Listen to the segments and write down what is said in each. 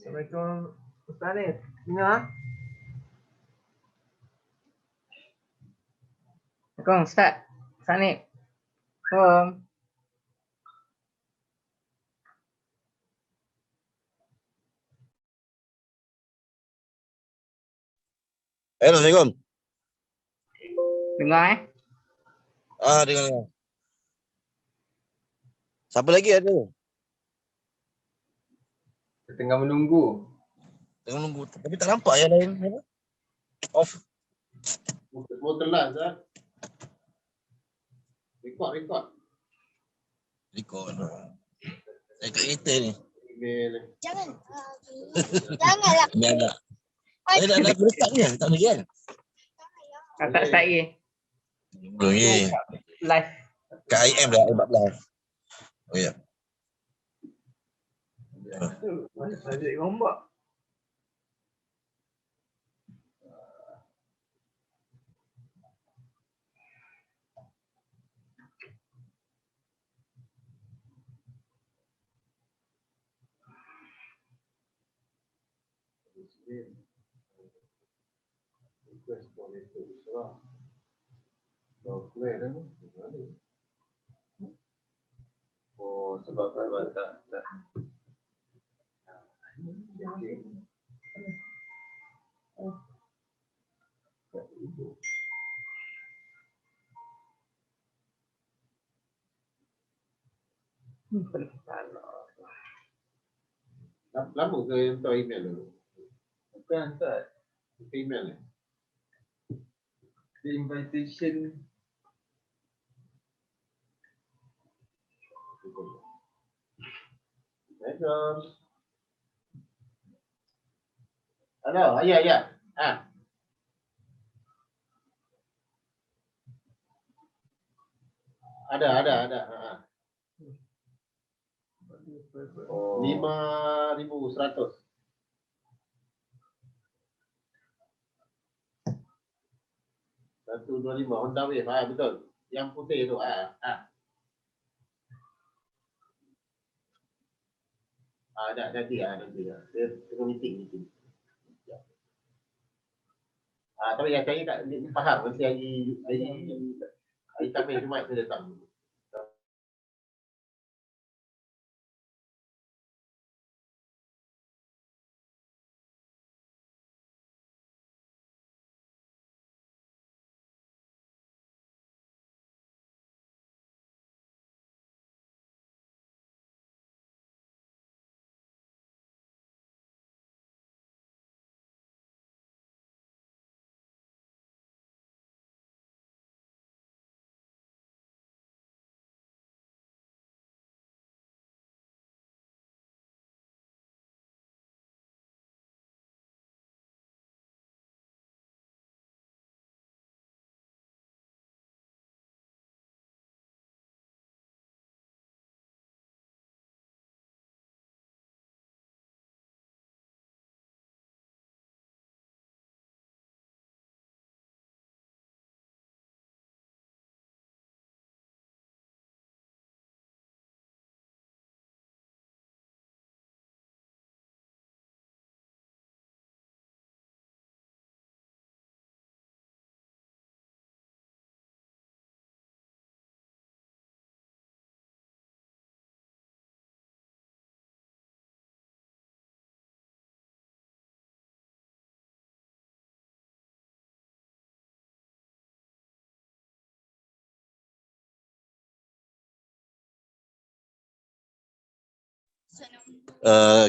Assalamualaikum Ustaz ni. Dengar? Assalamualaikum Ustaz. Ustaz ni. Assalamualaikum. Assalamualaikum. Dengar Dengar. Siapa lagi ada? Tengah menunggu. Tengah menunggu. Tapi tak nampak yang lain. Off. Semua telan, Zat. Rekod. Saya kat kereta ni. Jangan. Janganlah. Jangan. Dah berdekat ni. Tak lagi kan? Tak lagi. Belum lagi. Live. Kat IM dah 14. Oh ya. Mana saja nombak. Oh, sebab tak. Lama ke hantar email dulu? Bukan tak. Email ni? The invitation. Assalamualaikum. Halo, ya. Ada. Oh. 5,100. Satu 25 Honda Wave. Betul. Yang putih tu. Nanti. Dia tengah meeting. Tapi yang saya tak faham. Nanti hari Khamis Jumaat saya datang.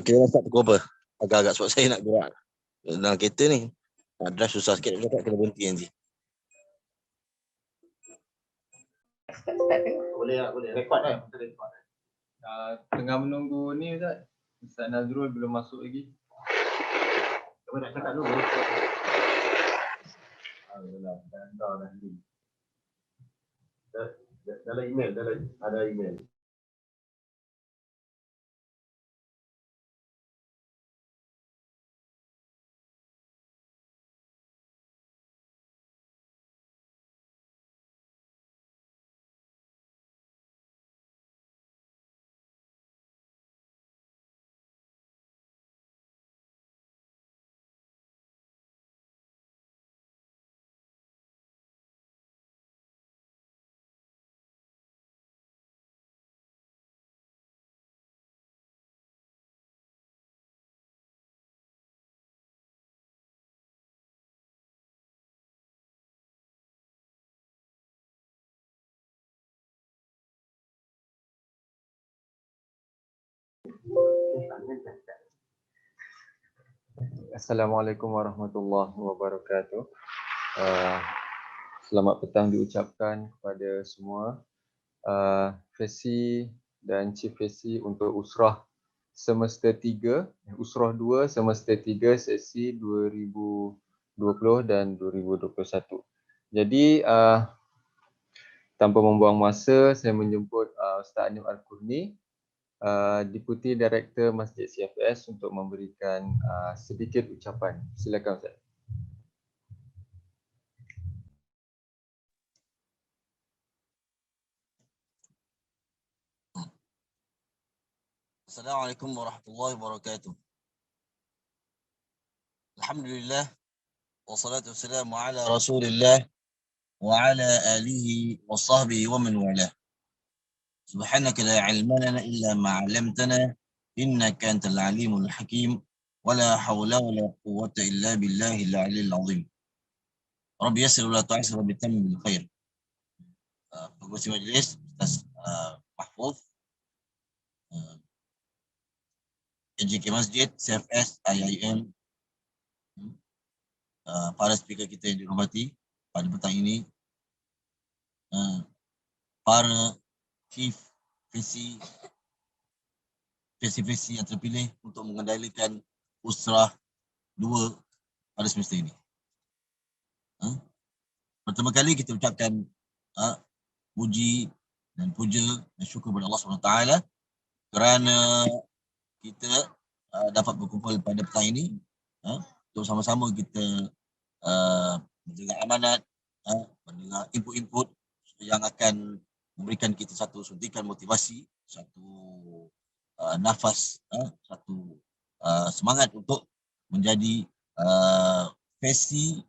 Kira start pukul apa? Agak-agak sebab saya nak gerak dalam kereta ni. Drive susah sikit. Dia kena berhenti nanti. Boleh. Rekod kan? Tengah menunggu ni Ustaz. Ustaz Nazrul belum masuk lagi. Kamu nak cakap dulu. Dalam email. Ada email. Assalamualaikum warahmatullahi wabarakatuh. Selamat petang diucapkan kepada semua. Fesi dan Chief Fesi untuk Usrah Semester 3, Usrah 2 Semester 3 sesi 2020 dan 2021. Jadi tanpa membuang masa, saya menjemput Ustaz Anim Al-Kurni, Deputy Director Masjid CFS untuk memberikan sedikit ucapan. Silakan Ustaz. Assalamualaikum warahmatullahi wabarakatuh. Alhamdulillah wassalatu wassalamu ala Rasulillah wa ala alihi wa sahbihi wa man walah. Subhanaka la ilma lana illa ma 'allamtana innaka antal alimul hakim wa la hawla wa la quwwata illa billahil aliyyil azim. Rabbi yassir wa la tu'assir wa bitamim bil khair. Pengurusi majlis Ustaz Mahfuz, AJK Masjid, CFS, IIM, para speaker kita yang dihormati pada petang ini, para chief fesi yang terpilih untuk mengendalikan Usrah 2 pada semester ini. Pertama kali kita ucapkan puji dan puja dan syukur kepada Allah SWT kerana kita dapat berkumpul pada petang ini untuk sama-sama kita menjaga amanat, mendengar input-input yang akan memberikan kita satu suntikan motivasi, satu nafas, satu semangat untuk menjadi fesi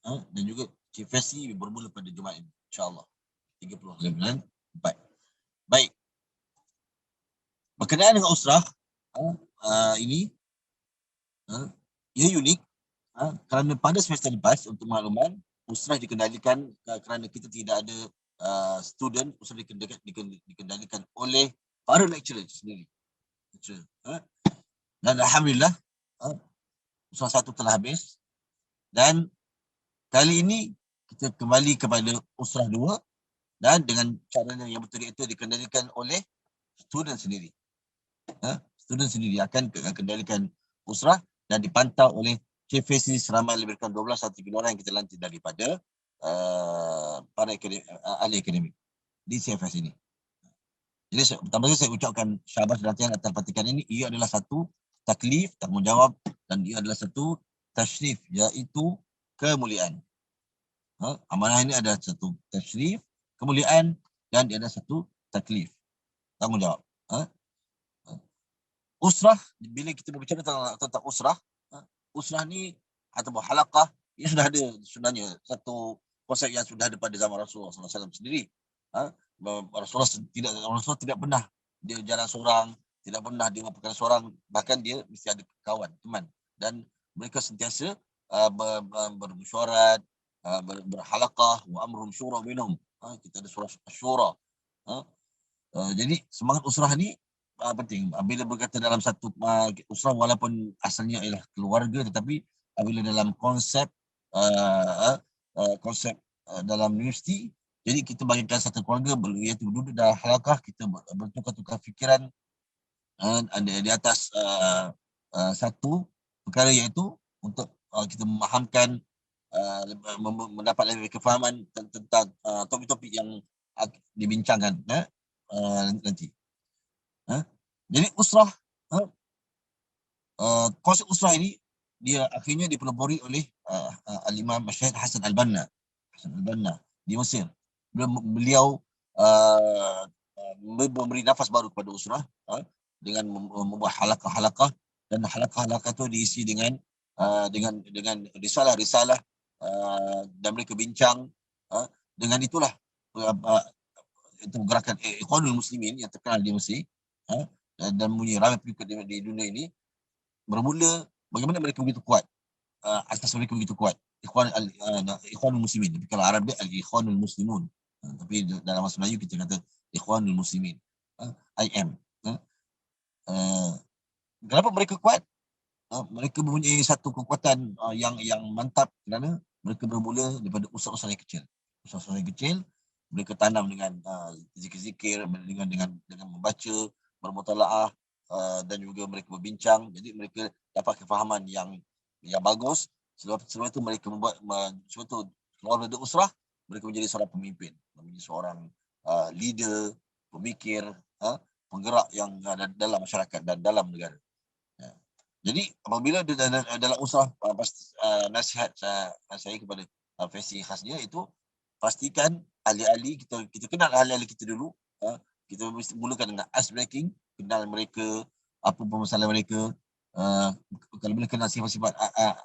dan juga chief fesi bermula pada Jumaat ini, insya-Allah 30 bulan 4. Baik. Berkenaan dengan Usrah ini ia unik kerana pada semester lepas, untuk makluman, Usrah dikendalikan kerana kita tidak ada student. Usrah dikendalikan oleh para lecturer sendiri. Dan alhamdulillah Usrah 1 telah habis dan kali ini kita kembali kepada Usrah 2 dan dengan caranya yang betul, iaitu dikendalikan oleh student sendiri. Student sendiri akan kendalikan Usrah dan dipantau oleh Chief Fesi seramai lebih kurang 12 atau 3 orang yang kita lantik daripada para ahli akademik di CFS ini. Jadi pertama saya ucapkan syabas dan latihan atas petikan ini. Ia adalah satu taklif, tanggungjawab, dan ia adalah satu tashrif, iaitu kemuliaan. Amanah ini ada satu tashrif, kemuliaan, dan dia ada satu taklif, tanggungjawab. Usrah, bila kita berbicara tentang Usrah, Usrah ni ataupun halaqah, ia sudah ada sebenarnya satu konsep yang sudah ada pada zaman Rasulullah SAW sendiri. Rasulullah tidak pernah dia jalan seorang, tidak pernah dia melakukan seorang, bahkan dia mesti ada kawan, teman, dan mereka sentiasa bermesyuarat, berhalaqah, wa amruhum syura bainahum. Kita ada surah Asy-Syura. Jadi semangat Usrah ni penting. Bila berkata dalam satu Usrah, walaupun asalnya ialah keluarga, tetapi bila dalam konsep dalam universiti, jadi kita bayangkan satu keluarga iaitu duduk dalam halaqah, kita bertukar-tukar fikiran di atas satu perkara, iaitu untuk kita memahamkan, mendapat lebih kefahaman tentang topik-topik yang dibincangkan nanti. Jadi Usrah, konsep Usrah ini dia akhirnya dipelopori oleh Al-Imam Syekh Hasan Al-Banna di Mesir. Beliau memberi nafas baru kepada Usrah dengan membuat halaqah-halaqah, dan halaqah-halaqah itu diisi dengan risalah-risalah, dan mereka bincang. Dengan itulah itu gerakan Ikhwanul Muslimin yang terkenal di Mesir dan punya ramai pengikut di dunia ini bermula bagaimana mereka begitu kuat, asas mereka begitu kuat. Ikhwanul Muslimin, tapi kalau Arab dia Al-Ikhwanul Muslimun, tapi dalam bahasa Melayu kita kata Ikhwanul Muslimin, IM. Kenapa mereka kuat? Mereka mempunyai satu kekuatan yang mantap kerana mereka bermula daripada usaha-usaha yang kecil. Usaha-usaha yang kecil, mereka tanam dengan zikir-zikir, dengan membaca, bermutalaah, dan juga mereka berbincang. Jadi mereka dapat kefahaman yang bagus. Sebab itu mereka sebab itu keluar dari usrah, mereka menjadi seorang pemimpin, menjadi seorang leader, pemikir, penggerak yang dalam masyarakat dan dalam negara. Jadi apabila dalam usrah, nasihat saya kepada versi khasnya itu, pastikan ahli-ahli kita kenal ahli-ahli kita dulu. Kita mesti mulakan dengan ice breaking, kenal mereka, apa permasalahan mereka. Kalau boleh kenal sifat-sifat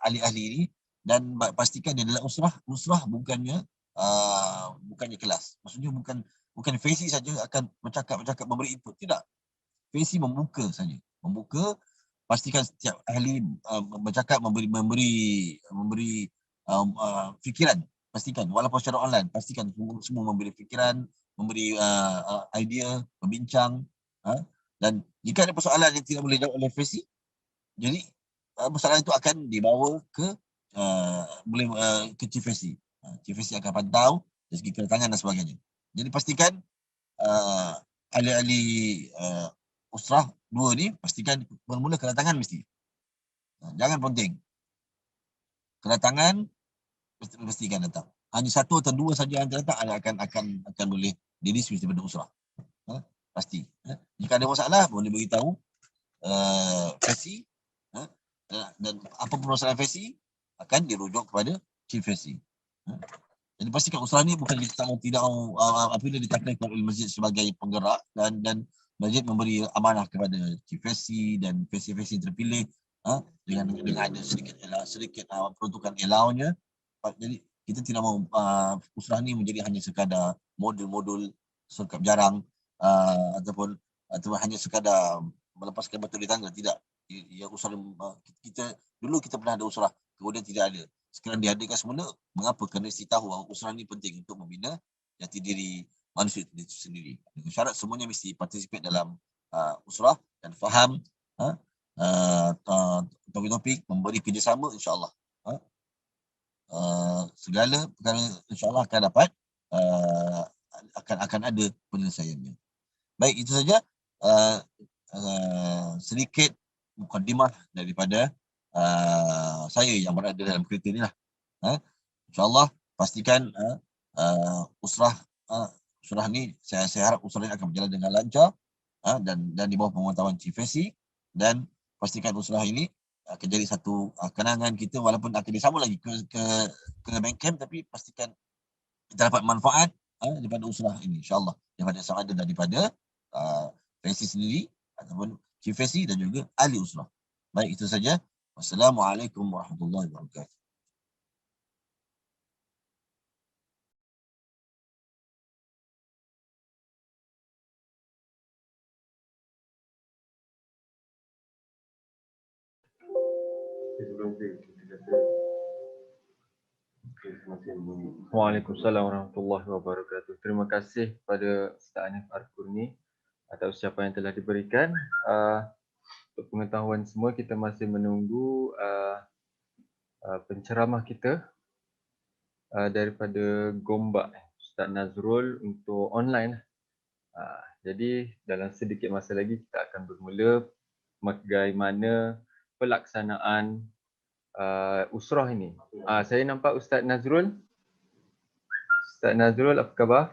ahli-ahli ini, dan pastikan dia dalam usrah bukannya kelas. Maksudnya bukan versi saja akan bercakap memberi input, tidak. Versi membuka saja, pastikan setiap ahli bercakap, memberi fikiran. Pastikan walaupun secara online, pastikan semua memberi fikiran, memberi idea, berbincang. Dan jika ada persoalan yang tidak boleh dijawab oleh versi, jadi persoalan itu akan dibawa ke chief versi. Chief versi akan pantau dari segi kedatangan dan sebagainya. Jadi pastikan ahli-ahli usrah 2 ni, pastikan bermula kedatangan mesti. Jangan ponting. Kedatangan pastikan datang. Hanya 1 atau 2 saja yang datang akan boleh di-dismiss daripada usrah. Pasti. Jika ada masalah boleh beritahu versi, dan apa permasalahan versi akan dirujuk kepada chief versi. Jadi pastikan usrah ni bukan tidak apabila ditakdirkan oleh masjid sebagai penggerak, dan masjid memberi amanah kepada chief versi dan versi-versi terpilih dengan ada sedikit peruntukan allowance-nya. Jadi kita tidak mahu usrah ni menjadi hanya sekadar modul-modul serkap jarang, ataupun hanya sekadar melepaskan batu di tangga. Tidak. Ya, usrah kita dulu kita pernah ada usrah, kemudian tidak ada. Sekarang diadakan semula. Mengapa? Kerana mesti tahu bahawa usrah ni penting untuk membina jati diri manusia itu sendiri. Dengan syarat semuanya mesti participate dalam usrah dan faham topik-topik, memberi kerjasama, insya-Allah. Segala perkara insya-Allah akan dapat akan ada penyelesaiannya. Baik, itu saja sedikit mukadimah daripada saya yang berada dalam kereta ni lah. InsyaAllah pastikan usrah ni, saya harap usrah ni akan berjalan dengan lancar, dan di bawah pemantauan chief versi, dan pastikan usrah ini akan jadi satu kenangan kita, walaupun akan disambung lagi ke main camp, tapi pastikan kita dapat manfaat daripada usrah ini, insyaAllah, daripada sama ada daripada versi sendiri ataupun chief versi dan juga ahli usrah. Baik, itu saja. Wassalamualaikum warahmatullahi wabarakatuh. Waalaikumsalam warahmatullahi wabarakatuh. Terima kasih kepada Ustaz Hanif Arkurni atas ucapan yang telah diberikan. Untuk pengetahuan semua, kita masih menunggu penceramah kita daripada Gombak, Ustaz Nazrul, untuk online. Jadi dalam sedikit masa lagi kita akan bermula bagaimana pelaksanaan usrah ini. Saya nampak Ustaz Nazrul. Ustaz Nazrul, apa khabar?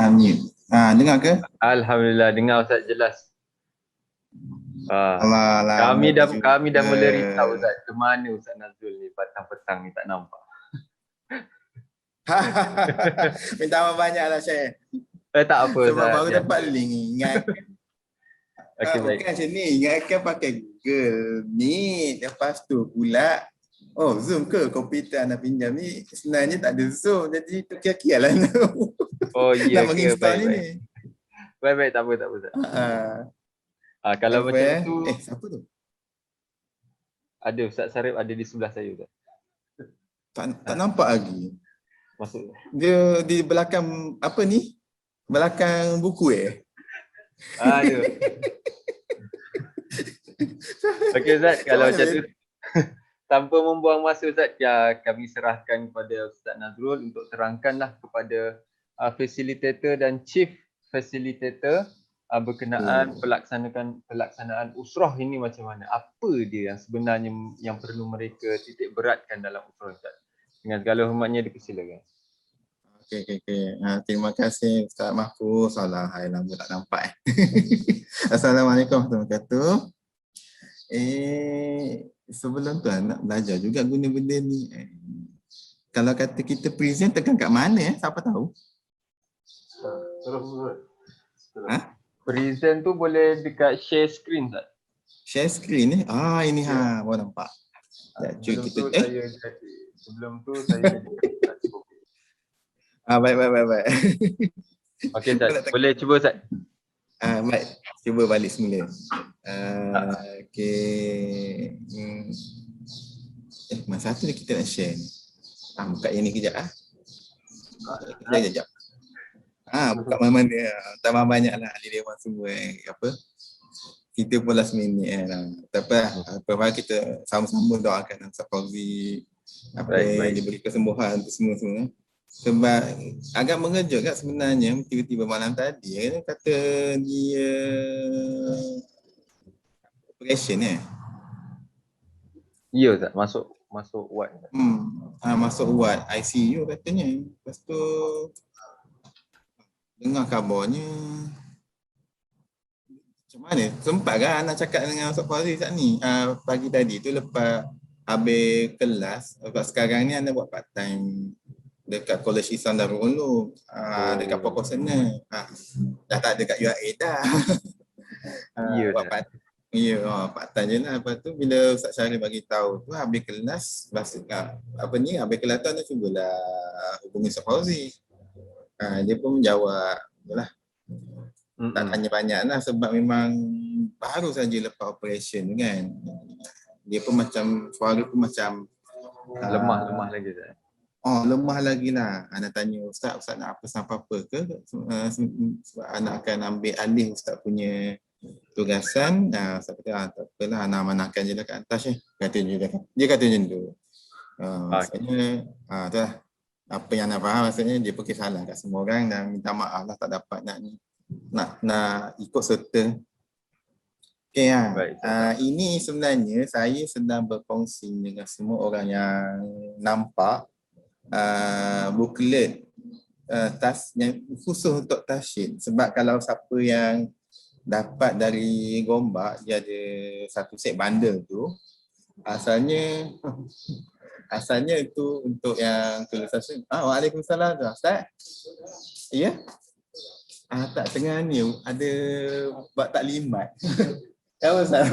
Amin. Dengar ke? Alhamdulillah, dengar Ustaz jelas. Allah, Kami dah mula risau Ustaz, ke mana Ustaz Nazrul ni petang-petang ni tak nampak. Minta maaf banyaklah Syekh. Tak apa Sebab Ustaz. baru dapat link ingat. Okey, baik. Bukan macam ni, ingatkan pakai Google Meet. Lepas tu pula, Zoom ke komputer anda pinjam ni? Sebenarnya tak ada Zoom, jadi terkira-kira lah. Oh ya, nak menginstall baik. ni. Baik, tak apa Ustaz. Kalau Apa macam tu, siapa tu? ada Ustaz Sarip ada di sebelah saya Ustaz. Tak nampak lagi. Maksud Dia di belakang apa ni? Belakang buku Aduh. Okey Ustaz, kalau macam tu tanpa membuang masa Ustaz, ya, kami serahkan kepada Ustaz Nazrul untuk terangkanlah kepada facilitator dan chief facilitator berkenaan pelaksanaan usrah ini macam mana. Apa dia yang sebenarnya yang perlu mereka titik beratkan dalam usrah Ustaz. Dengan segala hormatnya dipersilakan. Okey. Terima kasih Ustaz Mahfuz. Alah, hai lama tak nampak. Assalamualaikum warahmatullahi wabarakatuh. Sebelum tu nak belajar juga guna benda ni. Kalau kata kita present tekan kat mana siapa tahu? Terus. Ha? Present tu boleh dekat share screen tak? Share screen ini baru nampak. Sebelum tu saya Baik. Okey Ustaz, boleh cuba Ustaz. Baik, cuba balik semula. Okey. Masa satu ni kita nak share ni. Buka yang ni kejap Kejap. Buka mana-mana. Tambah banyak lah ahli dewan semua Kita pun last minute Tak apa kita sama-sama doakan Ustaz Fauzi diberi kesembuhan tu semua. Sebab agak mengejut kan sebenarnya tiba-tiba malam tadi kata dia operation Ya Ustaz, masuk ward. Masuk ward ICU katanya. Lepas tu dengar kabarnya macam mana? Sempat kan nak cakap dengan Ustaz Fauzi saat ni pagi tadi tu lepas habis kelas. Sebab sekarang ni anda buat part time dekat College Islam Darul Ulum dekat pokok sana. Dah tak ada kat UAE dah. Buat part time je lah. Lepas tu bila Ustaz Syarif bagi tahu tu habis kelas habis kelas tu anda cubalah hubungi Ustaz Fauzi. Dia pun menjawab lah. Tak tanya banyak lah sebab memang baru saja lepas operation kan. Dia pun macam suara pun macam lemah lagi Ustaz. Lemah lagi lah. Anak tanya Ustaz nak pesan apa-apa ke? Sebab anak akan ambil alih Ustaz punya tugasan. Ustaz kata tak apalah, anak amanahkan je lah kat atas Dia kata macam tu. Maksudnya tu lah. Apa yang anak faham maksudnya dia pun salah kat semua orang dan minta maaf lah tak dapat nak ikut serta. Okay, ini sebenarnya saya sedang berkongsi dengan semua orang yang nampak booklet yang khusus untuk tasyid. Sebab kalau siapa yang dapat dari Gombak, dia ada satu set bundle tu. Asalnya itu untuk yang tulisan. Waalaikumsalam Ustaz. Ya? Tak tengah ni ada buat taklimat. Apa Ustaz?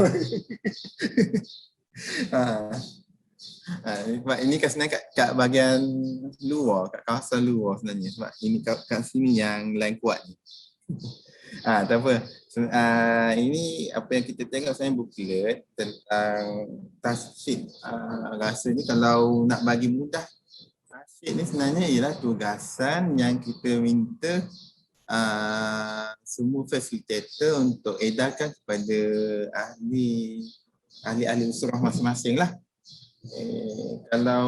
Ini kat sebenarnya kat bahagian luar, kat kawasan luar sebenarnya. Sebab ini kat sini yang line kuat ni. Tak apa. Ini apa yang kita tengok sebenarnya booklet tentang tasyid. Rasanya kalau nak bagi mudah, tasyid ni sebenarnya ialah tugasan yang kita minta semua facilitator untuk edarkan kepada ahli usrah masing-masing lah. Kalau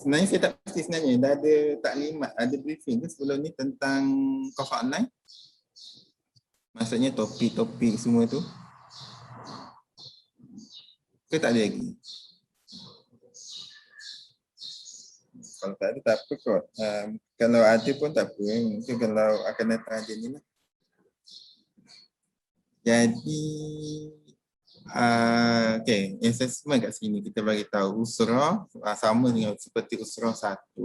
sebenarnya saya tak pasti sebenarnya dah ada taklimat, ada briefing ke sebelum ni tentang Cohort online. Maksudnya topik-topik semua tu. Ke tak ada lagi? Kalau tak ada tak apa kot. Kalau ada pun tak apa. Mungkin kalau akan datang ada ni lah. Jadi assessment kat sini kita bagi tahu usrah sama dengan seperti usrah 1.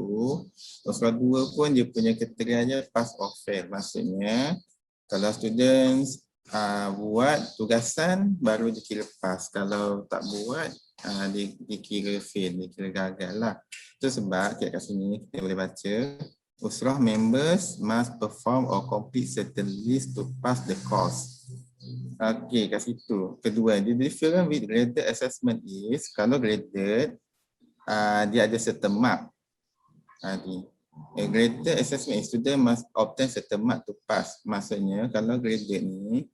Usrah 2 pun dia punya kriterianya pass or fail. Maksudnya kalau students buat tugasan baru dikira pass. Kalau tak buat dikira fail, dikira gagal lah. Itu sebab kat sini kita boleh baca usrah members must perform or complete certain list to pass the course. Okey, kat situ. Kedua, the difference with graded assessment is kalau graded dia ada certain mark. A graded assessment student must obtain certain mark to pass. Maksudnya kalau graded ni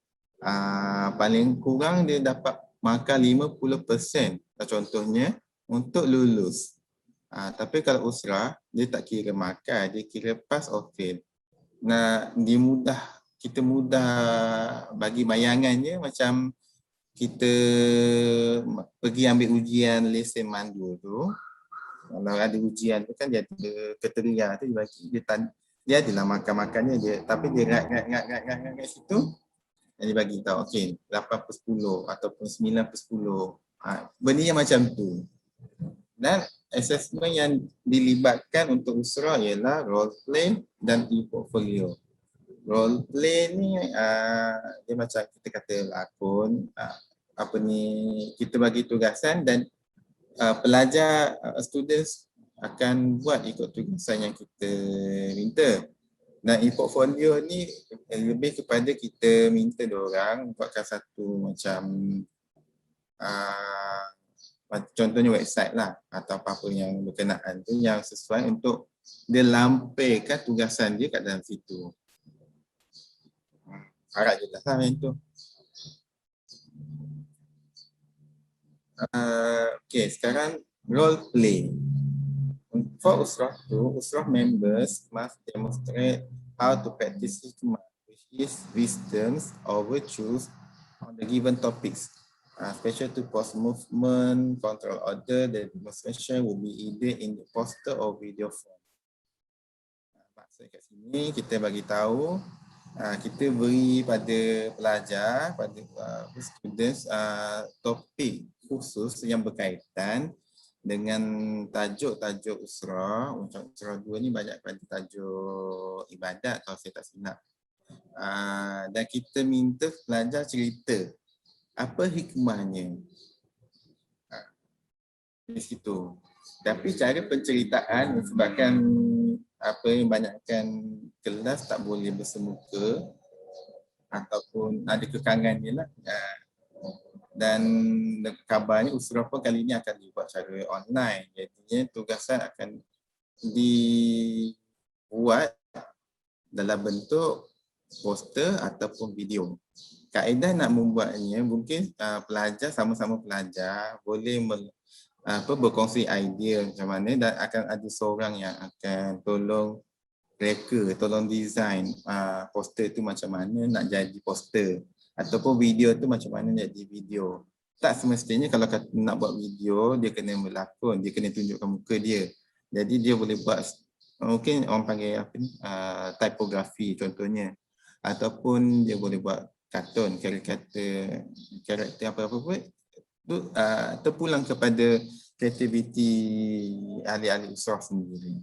paling kurang dia dapat markah 50%. Contohnya untuk lulus. Tapi kalau usrah dia tak kira markah, dia kira pass or fail. Nah, kita mudah bagi bayangannya macam kita pergi ambil ujian lesen mandu tu. Kalau ada ujian tu kan dia ada kriteria tu dia adalah makan-makannya dia, tapi dia rat situ dan dia bagi tahu okey 8/10 ataupun 9/10. Benda yang macam tu. Dan assessment yang dilibatkan untuk usrah ialah role play dan e-portfolio. Role play ni dia macam kita kata lakon, kita bagi tugasan dan pelajar students akan buat ikut tugasan yang kita minta. Dan e-portfolio ni lebih kepada kita minta diorang buatkan satu macam contohnya website lah atau apa-apa yang berkenaan tu yang sesuai untuk dia lampaikan tugasan dia kat dalam situ. Harap jelas lah yang tu. Okay, sekarang role play. For usrah tu, usrah members must demonstrate how to practice hikmah, which is wisdoms or virtues on the given topics. Special to post movement, control order, the demonstration will be either in the poster or video form. Maksud kat sini kita bagi tahu, kita beri pada pelajar, pada students topik khusus yang berkaitan dengan tajuk-tajuk usrah. Macam usrah 2 ni banyak pada tajuk ibadat kalau saya tak silap. Dan kita minta pelajar cerita apa hikmahnya di situ. Tapi cara penceritaan sebabkan yang banyakkan kelas tak boleh bersemuka ataupun ada kekangannya lah. Dan kabarnya usrah pun kali ini akan dibuat secara online. Jadinya tugasan akan dibuat dalam bentuk poster ataupun video. Kaedah nak membuatnya mungkin pelajar sama-sama pelajar boleh berkongsi idea macam mana dan akan ada seorang yang akan tolong reka, tolong design poster tu macam mana nak jadi poster. Ataupun video tu macam mana jadi video. Tak semestinya kalau nak buat video, dia kena berlakon, dia kena tunjukkan muka dia. Jadi dia boleh buat, mungkin orang panggil apa ni, typography contohnya. Ataupun dia boleh buat kartun, karakter apa-apa pun. Itu terpulang kepada kreativiti ahli-ahli usrah sendiri.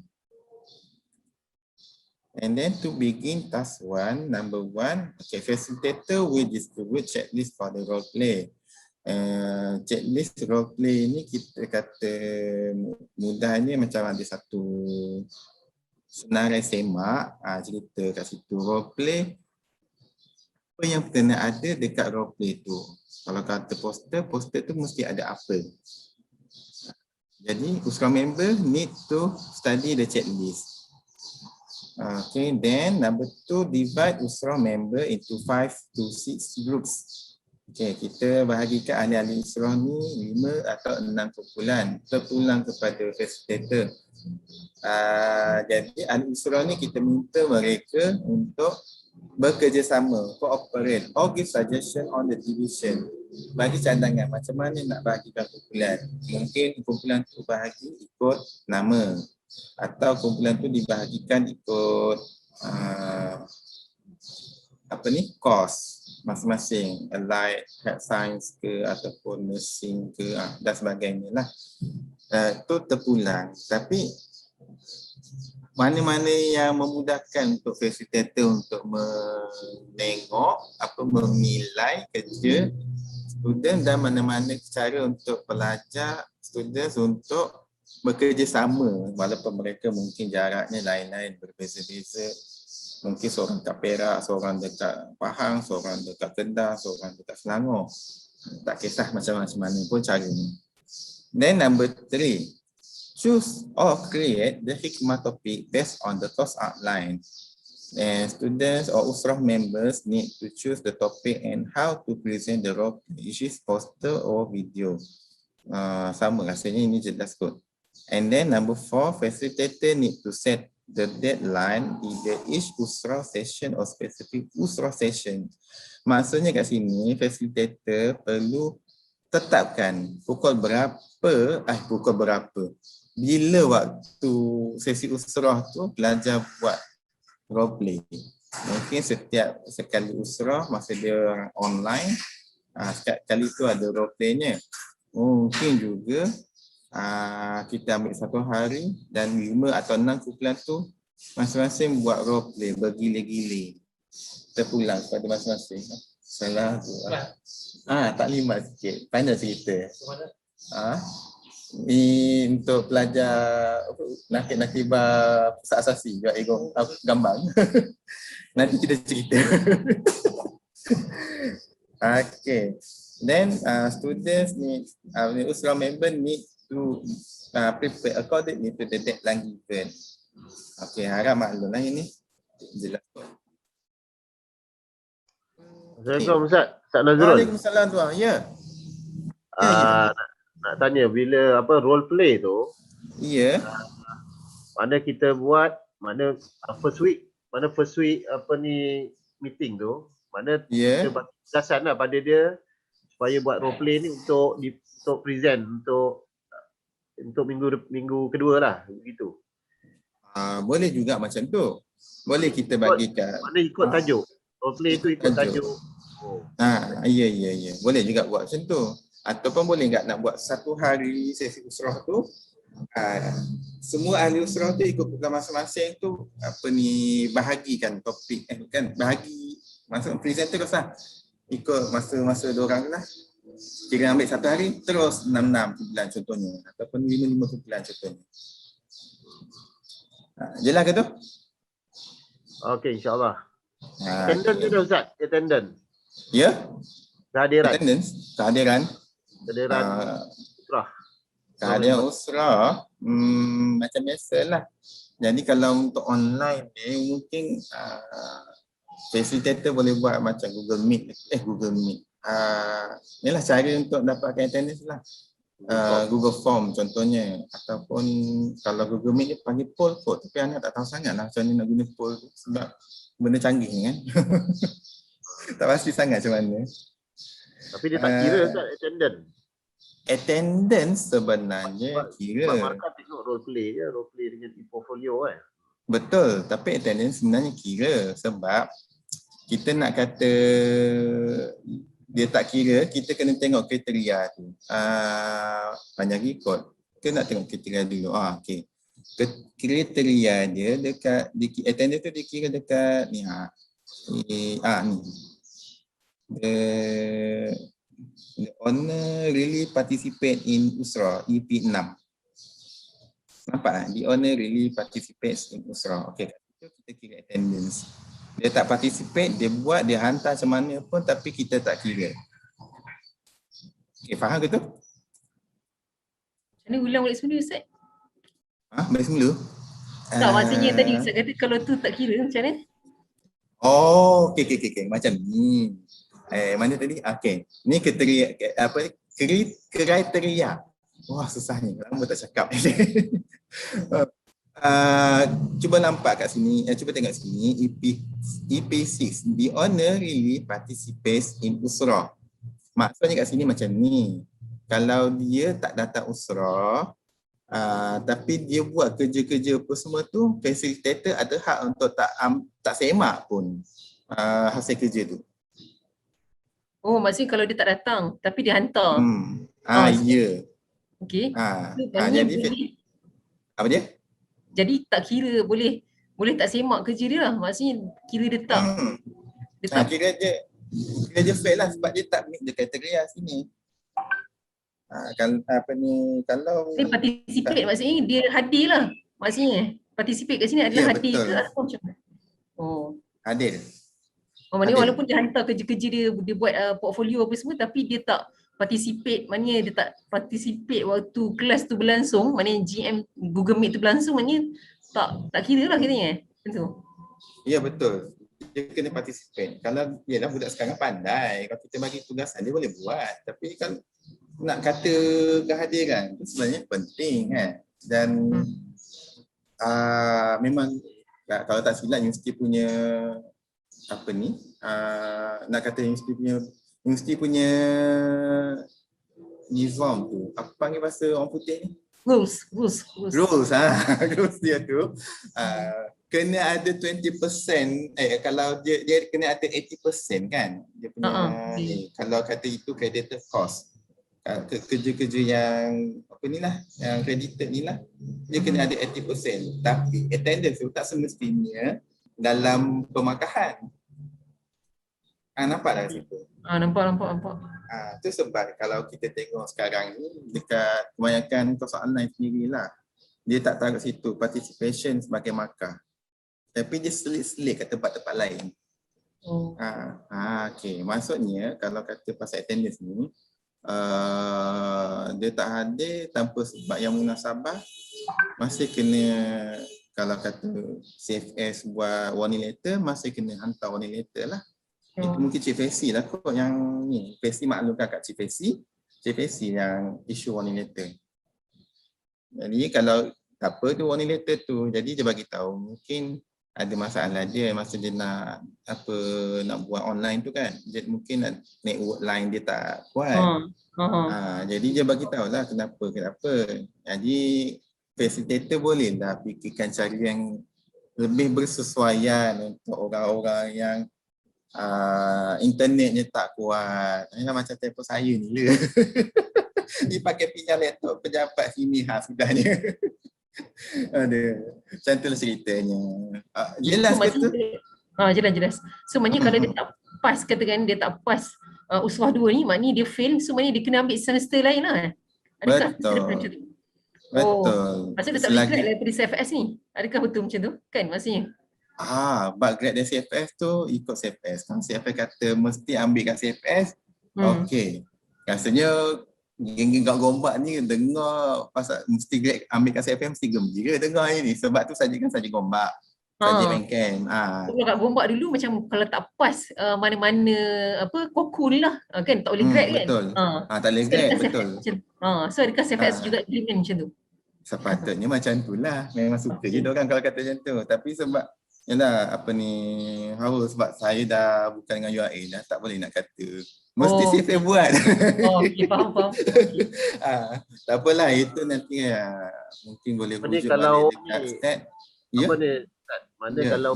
And then to begin task 1, number 1, okay, facilitator will distribute checklist for the role play. Checklist role play ni kita kata mudahnya macam ada satu senarai semak, cerita kat situ role play. Apa yang kena ada dekat role play tu. Kalau kata poster tu mesti ada apa. Jadi usrah member need to study the checklist. Okay, then number 2, divide usrah member into 5 to 6 groups. Okay, kita bahagikan ahli-ahli usrah ni 5 atau 6 kumpulan. Terpulang kepada facilitator. Jadi ahli usrah ni kita minta mereka untuk bekerjasama, cooperate or give suggestion on the division. Bagi cadangan macam mana nak bahagikan kumpulan. Mungkin kumpulan tu bahagi ikut nama. Atau kumpulan tu dibahagikan ikut course masing-masing, allied, health science ke ataupun nursing ke dan sebagainya lah. Itu terpulang. Tapi mana-mana yang memudahkan untuk facilitator untuk menengok menilai kerja student dan mana-mana cara untuk pelajar students untuk bekerjasama walaupun mereka mungkin jaraknya lain-lain, berbeza-beza. Mungkin seorang dekat Perak, seorang dekat Pahang, seorang dekat Kedah, seorang dekat Selangor. Tak kisah macam mana pun caranya. Then number 3, choose or create the hikmah topic based on the course outline. And students or usrah members need to choose the topic and how to present the role play, which is poster or video. Sama rasanya ini jelas kot. And then number 4, facilitator need to set the deadline either each usrah session or specific usrah session. Maksudnya kat sini facilitator perlu tetapkan pukul berapa bila waktu sesi usrah tu pelajar buat role play. Mungkin setiap sekali usrah masa dia online, setiap kali tu ada role play-nya. Mungkin juga kita ambil satu hari dan 5 atau 6 kumpulan tu masing-masing buat role play bergila-gila. Terpulang pada masing-masing. Salah tu. Tak 5 sikit. Pandai cerita. Ni untuk pelajar nakib-nakibah pusat asasi buat gambar. Nanti kita cerita. Okay. Then students need, usrah member need to prepare accordingly to the deadline given. Okay, harap maklum lah ini. Jelas. Assalamualaikum Ustaz. Ustaz Nazrul. Waalaikumsalam tuan. Ya. Nak tanya bila role play tu, Ya. mana kita buat, mana first week meeting tu, mana Ya. kita bagi kejelasan lah pada dia supaya buat role play ni untuk present untuk minggu kedua lah, begitu. Boleh juga macam tu. Boleh kita bagi kat Mana ikut tajuk. Role play tu ikut tajuk. Ya. Boleh juga buat macam tu. Ataupun boleh enggak nak buat satu hari sesi usrah tu, semua ahli usrah tu ikut program masing-masing tu bahagikan topik bahagi masuk presenter lah. Ikut masa-masa diorang lah. Kira ambil satu hari terus 6 kumpulan contohnya ataupun 5 kumpulan contohnya. Jelas ke tu? Okey, insya-Allah. Attendance tu dah Ustaz, attendance. Ya? Kehadiran. Kehadiran Usrah. Kehadiran usrah macam biasalah. Jadi kalau untuk online ni mungkin facilitator boleh buat macam Google Meet. Inilah cara untuk dapatkan attendance lah. Google Form contohnya, ataupun kalau Google Meet ni panggil poll kot, tapi anak tak tahu sangat lah macam mana nak guna poll tu sebab benda canggih kan. Tak pasti sangat macam mana. Tapi dia tak kira Ustaz attendance. Attendance sebenarnya kira. Sebab markah tengok role play je, role play dengan e-portfolio kan. Betul, tapi attendance sebenarnya kira sebab kita nak kata dia tak kira, kita kena tengok kriteria tu. Panjang ikut. Kita nak tengok kriteria dulu. Okey. Kriteria dia dekat attendance tu dikira dekat ni ni. The owner really participate in usrah EP6. Nampak tak? The owner really participates in usrah. Okey, itu kita kira attendance. Dia tak participate, dia buat, dia hantar macam mana pun tapi kita tak kira. Okey, faham ke tu? Macam mana ulang balik semula Ustaz? Balik semula? Tak, maksudnya tadi Ustaz kata kalau tu tak kira macam mana? Oh, okey. Macam ni. Mana tadi? Okey. Ni kriteria. Wah, susah ni. Lama tak cakap. Cuba nampak kat sini, cuba tengok sini EP6, the owner really participates in usrah. Maksudnya kat sini macam ni. Kalau dia tak datang usrah, tapi dia buat kerja-kerja apa semua tu, facilitator ada hak untuk tak semak pun hasil kerja tu. Oh, maksudnya kalau dia tak datang tapi dia hantar. Ya. Okey. Jadi apa dia? Jadi tak kira, boleh tak semak kerja dia lah. Maksudnya kira dia tak. Kira dia fail lah sebab dia tak meet the criteria sini. Kalau dia participate maksudnya dia hadir lah. Maksudnya participate kat sini adalah hadir ke atau macam mana? Hadir. Maknanya walaupun dia hantar kerja-kerja dia buat portfolio apa semua tapi dia tak participate, maknanya dia tak participate waktu kelas tu berlangsung, maknanya GM Google Meet tu berlangsung, maknanya tak kira lah kiranya. Macam tu. Ya betul. Dia kena participate. Kalau yalah budak sekarang pandai, kalau kita bagi tugasan dia boleh buat. Tapi kan nak kata kehadiran tu sebenarnya penting kan. Dan memang kalau tak silap universiti punya apa ni? Nak kata universiti punya nizam tu. Apa panggil bahasa orang putih ni? Rules. Rules rules dia tu kena ada 20%, kalau dia kena ada 80% kan dia punya kalau kata itu credited cost, kerja-kerja yang apa ni lah, yang credited ni lah, dia kena ada 80%, tapi attendance tu tak semestinya dalam pemakahan. Nampak tak situ? Nampak. Tu sebab kalau kita tengok sekarang ni dekat kebanyakan persoalan sendiri lah, dia tak taruh situ participation sebagai markah, tapi dia selit-selit kat tempat-tempat lain. Okay. Maksudnya kalau kata pasal attendance ni, dia tak hadir tanpa sebab yang munasabah, masih kena, kalau kata CFS buat warning letter, masih kena hantar warning letter lah. Itu mungkin Cik Fesi lah kot yang ni. Fesi maklumkan kat Cik Fesi yang issue warning letter. Jadi kalau apa tu warning letter tu, jadi dia bagi tahu mungkin ada masalah dia masa dia nak buat online tu kan. Jadi mungkin network line dia tak kuat. Jadi dia bagi tahu lah kenapa. Jadi facilitator boleh lah fikirkan cara yang lebih bersesuaian untuk orang-orang yang internetnya tak kuat. Macam telefon saya ni lah. Dia pakai pinjam laptop pejabat sini sudahnya. Ada. Macam tu lah ceritanya. Jelas ke tu? Jelas. So maknanya kalau dia tak pas, katakan dia tak pas usrah 2 ni, maknanya dia fail, so maknanya dia kena ambil semester lain lah. Adakah betul. Macam tu? Betul. Maksudnya dia tak boleh grad daripada CFS ni. Adakah betul macam tu? Kan maksudnya? Bab grad dari CFS tu ikut CFS. Kalau CFS kata mesti ambil kat CFS, okey. Rasanya geng-geng kat Gombak ni dengar pasal mesti grad ambil kat CFS mesti gembira dengar ini. Sebab tu saja Gombak. Saja Bengken. Kalau kat Gombak dulu macam kalau tak pas mana-mana kokul lah kan, tak boleh grad kan. Betul. Tak boleh grad, betul. So adakah CFS juga implement macam tu? Sepatutnya macam tu lah. Memang suka je diorang kalau kata macam tu. Tapi sebab yalah sebab saya dah bukan dengan URA dah, tak boleh nak kata mesti CFA buat. Faham. Tak apalah, itu nanti mungkin boleh rujuk kalau balik dekat stat. Mana kalau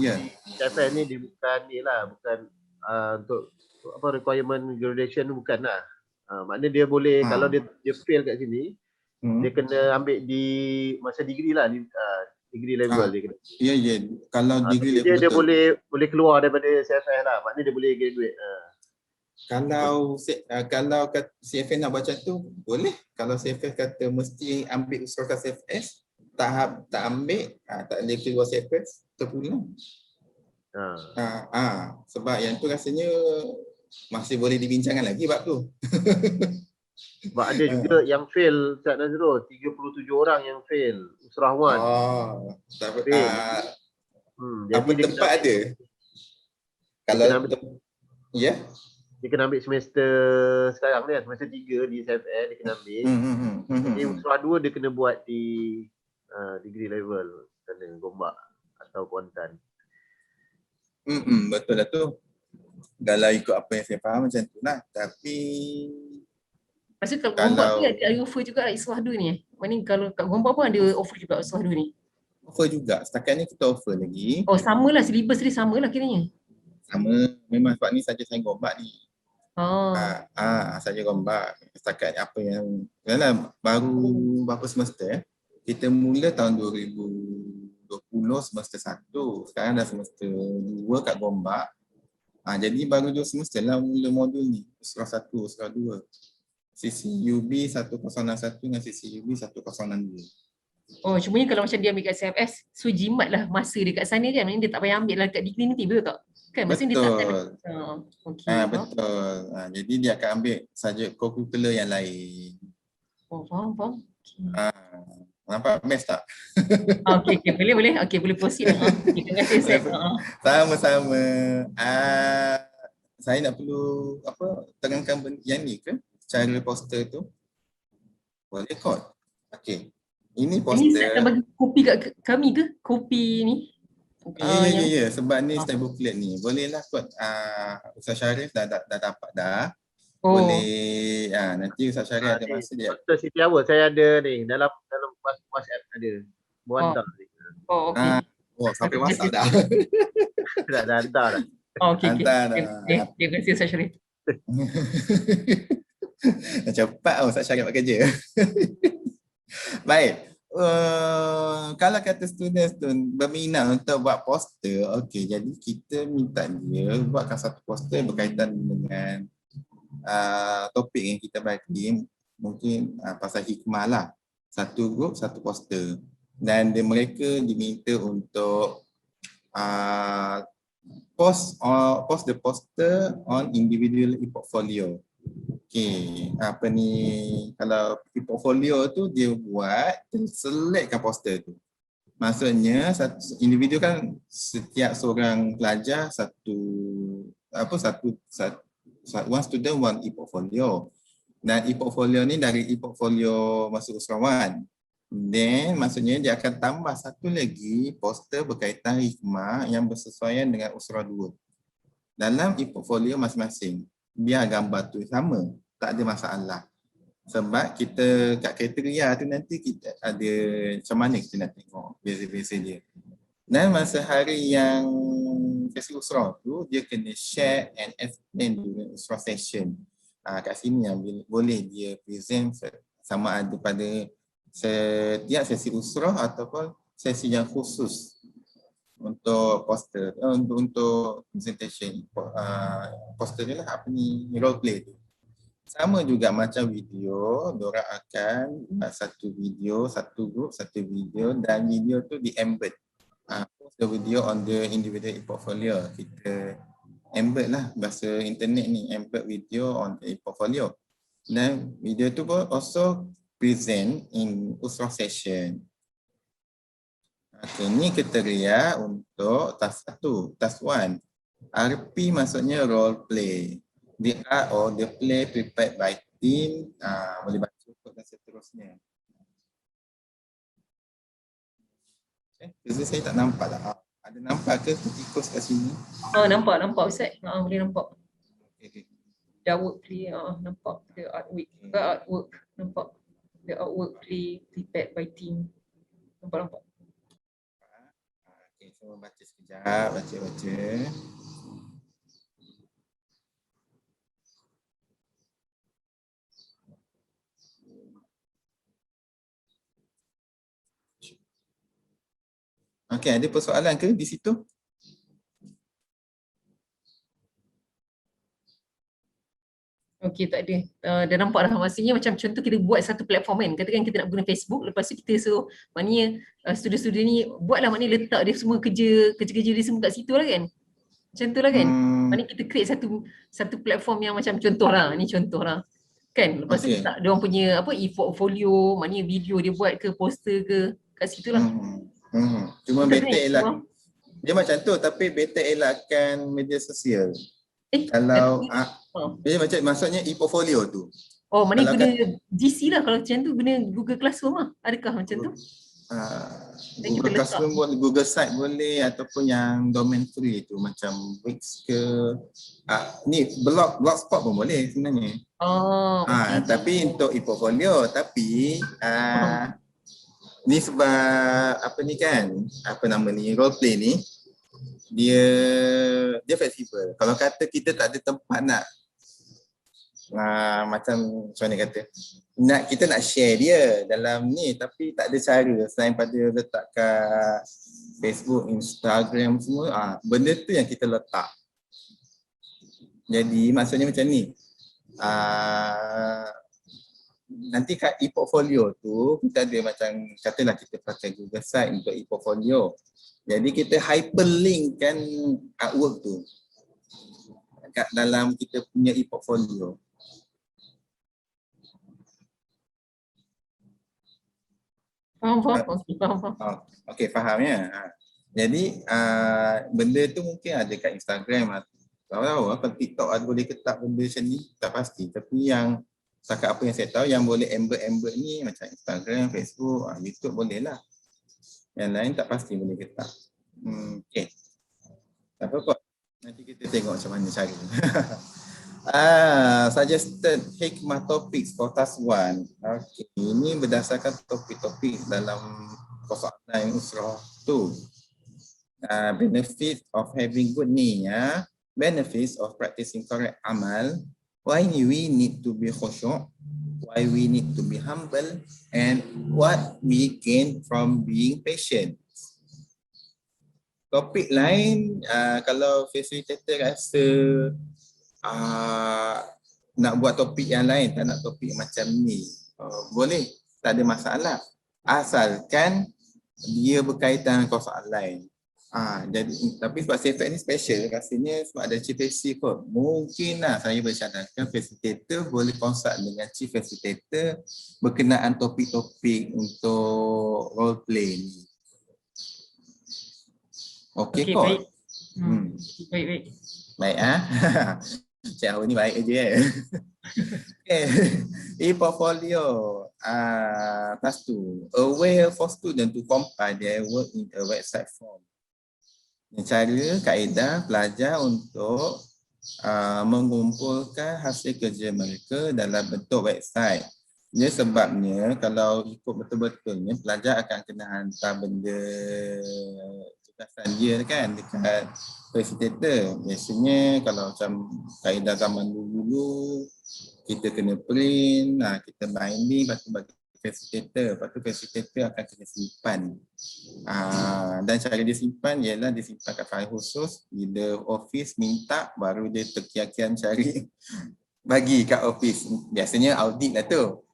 CFA ni dia bukan ni lah, bukan untuk requirement graduation bukan lah. Maknanya dia boleh kalau dia fail kat sini, dia kena ambil di masa degree lah, degree level dia kena. Ya. Kalau degree level dia boleh keluar daripada CFA lah. Maknanya dia boleh graduate. Kalau CFA nak baca tu boleh. Kalau CFA kata mesti ambil usaha CFS, tak ambil, tak boleh keluar CFS, terpulang. Sebab yang tu rasanya masih boleh dibincangkan lagi bab tu. Sebab ada juga yang fail, Ustaz Nazrul, 37 orang yang fail usrah 1. Apa tempat ada? Kalau dia kena ambil semester sekarang ni, semester 3 di CFA dia kena ambil. Jadi usrah 2 dia kena buat di degree level sana Gombak atau Kuantan. Betul lah tu. Kalau ikut apa yang saya faham macam tu lah. Tapi maksudnya kat Gombak tu ada offer juga usrah 2 ni. Maksudnya kalau kat Gombak pun ada offer juga usrah 2 ni. Offer juga. Setakat ni kita offer lagi. Samalah, syllabus dia samalah kiranya. Sama. Memang sebab ni saja saya Gombak ni. Saja Gombak. Setakat apa yang baru berapa semester kita mula tahun 2020 semester 1. Sekarang dah semester 2 kat Gombak. Jadi baru 2 semester lah mula modul ni. Usrah 1, usrah 2. CCUB 1061 dengan CCUB 1062. Oh, cumanya kalau macam dia ambil kat CFS, so jimat lah masa dia kat sana kan. Maksudnya dia tak payah ambil lah kat degree nanti, betul tak? Kan maksudnya dia tak akan okey. Betul. Jadi dia akan ambil subjek co-curricular yang lain. Oh, faham. Okay. Nampak best tak? Okey, boleh. Okey, boleh proceed. Terima kasih Seth. Sama-sama. Saya nak perlu terangkan yang ni ke? Cara poster tu. Boleh kot. Okey. Ini Ini poster. Seth nak bagi kopi kat kami ke? Kopi ni? Ya. Sebab ni style booklet ni. Bolehlah kot. Ustaz Syarif dah dapat dah. Boleh. Nanti Ustaz Syarif ada masa dia. Poster Siti Awal saya ada ni dalam WhatsApp ada. Buat hantar ni. Oh, okey. Sampai WhatsApp dah. Dah hantar dah. Okey. Terima kasih Ustaz Syarif. Cepat Ustaz Syarif buat kerja. Baik. Kalau kata students tu berminat untuk buat poster, okey, jadi kita minta dia buatkan satu poster berkaitan dengan topik yang kita bagi, mungkin pasal hikmah lah. Satu group, satu poster. Dan mereka diminta untuk post the poster on individual e-portfolio. Okey, kalau e-portfolio tu dia buat, dia selectkan poster tu. Maksudnya individu kan setiap seorang pelajar one student one e-portfolio. Dan e-portfolio ni dari e-portfolio masuk usahawan. Then maksudnya dia akan tambah satu lagi poster berkaitan hikmah yang bersesuaian dengan usrah 2. Dalam e-portfolio masing-masing. Biar gambar tu sama, tak ada masalah. Sebab kita kat kriteria tu nanti kita ada macam mana kita nak tengok beza-beza dia. Dan masa hari yang sesi usrah tu, dia kena share and explain during usrah session. Kat sini yang boleh dia present sama ada pada setiap sesi usrah ataupun sesi yang khusus untuk poster, untuk presentation, poster ni lah role play tu. Sama juga macam video, diorang akan buat satu video, satu group, satu video dan video tu di-embed. Post the video on the individual e-portfolio. Kita embed lah bahasa internet ni, embed video on the e-portfolio. Dan video tu pun also present in usrah session. Okay, ni kriteria untuk task 1, task 1. RP maksudnya role play. The art or the play prepared by team, boleh baca dan seterusnya. Okay, saya tak nampak lah. Ada nampak ke tikus kat sini? Nampak Ustaz. Boleh nampak. Okay. The artwork play, nampak. The artwork, nampak. The artwork play prepared by team. Nampak. Okay, so baca sekejap, baca. Okay, ada persoalan ke di situ? Okey, tak ada. Dah nampak dah. Maksudnya macam contoh kita buat satu platform kan. Katakan kita nak guna Facebook, lepas tu kita suruh maknanya student-student ni buatlah, maknanya letak dia semua kerja-kerja dia semua kat situ lah kan. Macam tu lah kan. Maknanya kita create satu platform yang macam contoh lah. Ni contoh lah. Kan? Lepas tu letak dia orang punya e-portfolio, maknanya video dia buat ke, poster ke, kat situ lah. Cuma better elak. Dia macam tu tapi better elakkan media sosial. Kalau dia macam maksudnya e-portfolio tu. Oh, maknanya guna GC lah kalau macam tu, guna Google Classroom lah. Adakah macam tu? Google Classroom boleh, Google Site boleh ataupun yang domain free tu macam Wix ke. Ni Blogspot pun boleh sebenarnya. Tapi untuk e-portfolio tapi ni sebab apa ni kan, role play ni dia fleksibel. Kalau kata kita tak ada tempat nak macam mana kata, kita nak share dia dalam ni tapi tak ada cara selain pada letak kat Facebook, Instagram semua, benda tu yang kita letak. Jadi maksudnya macam ni, nanti kat e-portfolio tu kita ada macam katalah kita pakai Google Site untuk e-portfolio. Jadi kita hyperlinkkan artwork tu kat dalam kita punya e-portfolio. Faham. Faham. Okey, faham ya. Jadi benda tu mungkin ada kat Instagram, tahu kalau TikTok ada boleh ketak benda macam ni, tak pasti. Tapi yang setakat apa yang saya tahu yang boleh embed ni macam Instagram, Facebook, YouTube boleh lah. Yang lain tak pasti boleh ketak. Okey. Tak apa kot. Nanti kita tengok macam mana cara. Suggested hikmah topics for task 1. Okey, ini berdasarkan topik-topik dalam persoalan usrah tu. Benefit of having good niyyah, benefits of practicing correct amal, why we need to be khusyuk, why we need to be humble, and what we gain from being patient. Topik lain, kalau facilitator rasa nak buat topik yang lain, tak nak topik macam ni, boleh, tak ada masalah. Asalkan dia berkaitan dengan persoalan lain. Jadi tapi sebab CFA ni special rasanya sebab ada chief facilitator kot. Mungkin lah saya bercadangkan facilitator boleh consult dengan chief facilitator berkenaan topik-topik untuk role play ni. Okey kot. Baik. Baik Cik Ahu ni baik je Okay. E-portfolio. Task 2. A way for student to compile their work in a website form. Cara kaedah pelajar untuk mengumpulkan hasil kerja mereka dalam bentuk website. Dia sebabnya kalau ikut betul-betulnya pelajar akan kena hantar benda tugasan dia kan dekat facilitator. Biasanya kalau macam kaedah zaman dulu kita kena print, kita binding, lepas tu bagi facilitator, lepas tu facilitator akan kena simpan. Dan cara dia simpan ialah dia simpan kat file khusus, bila office minta baru dia terkian-kian cari bagi kat office. Biasanya audit lah tu.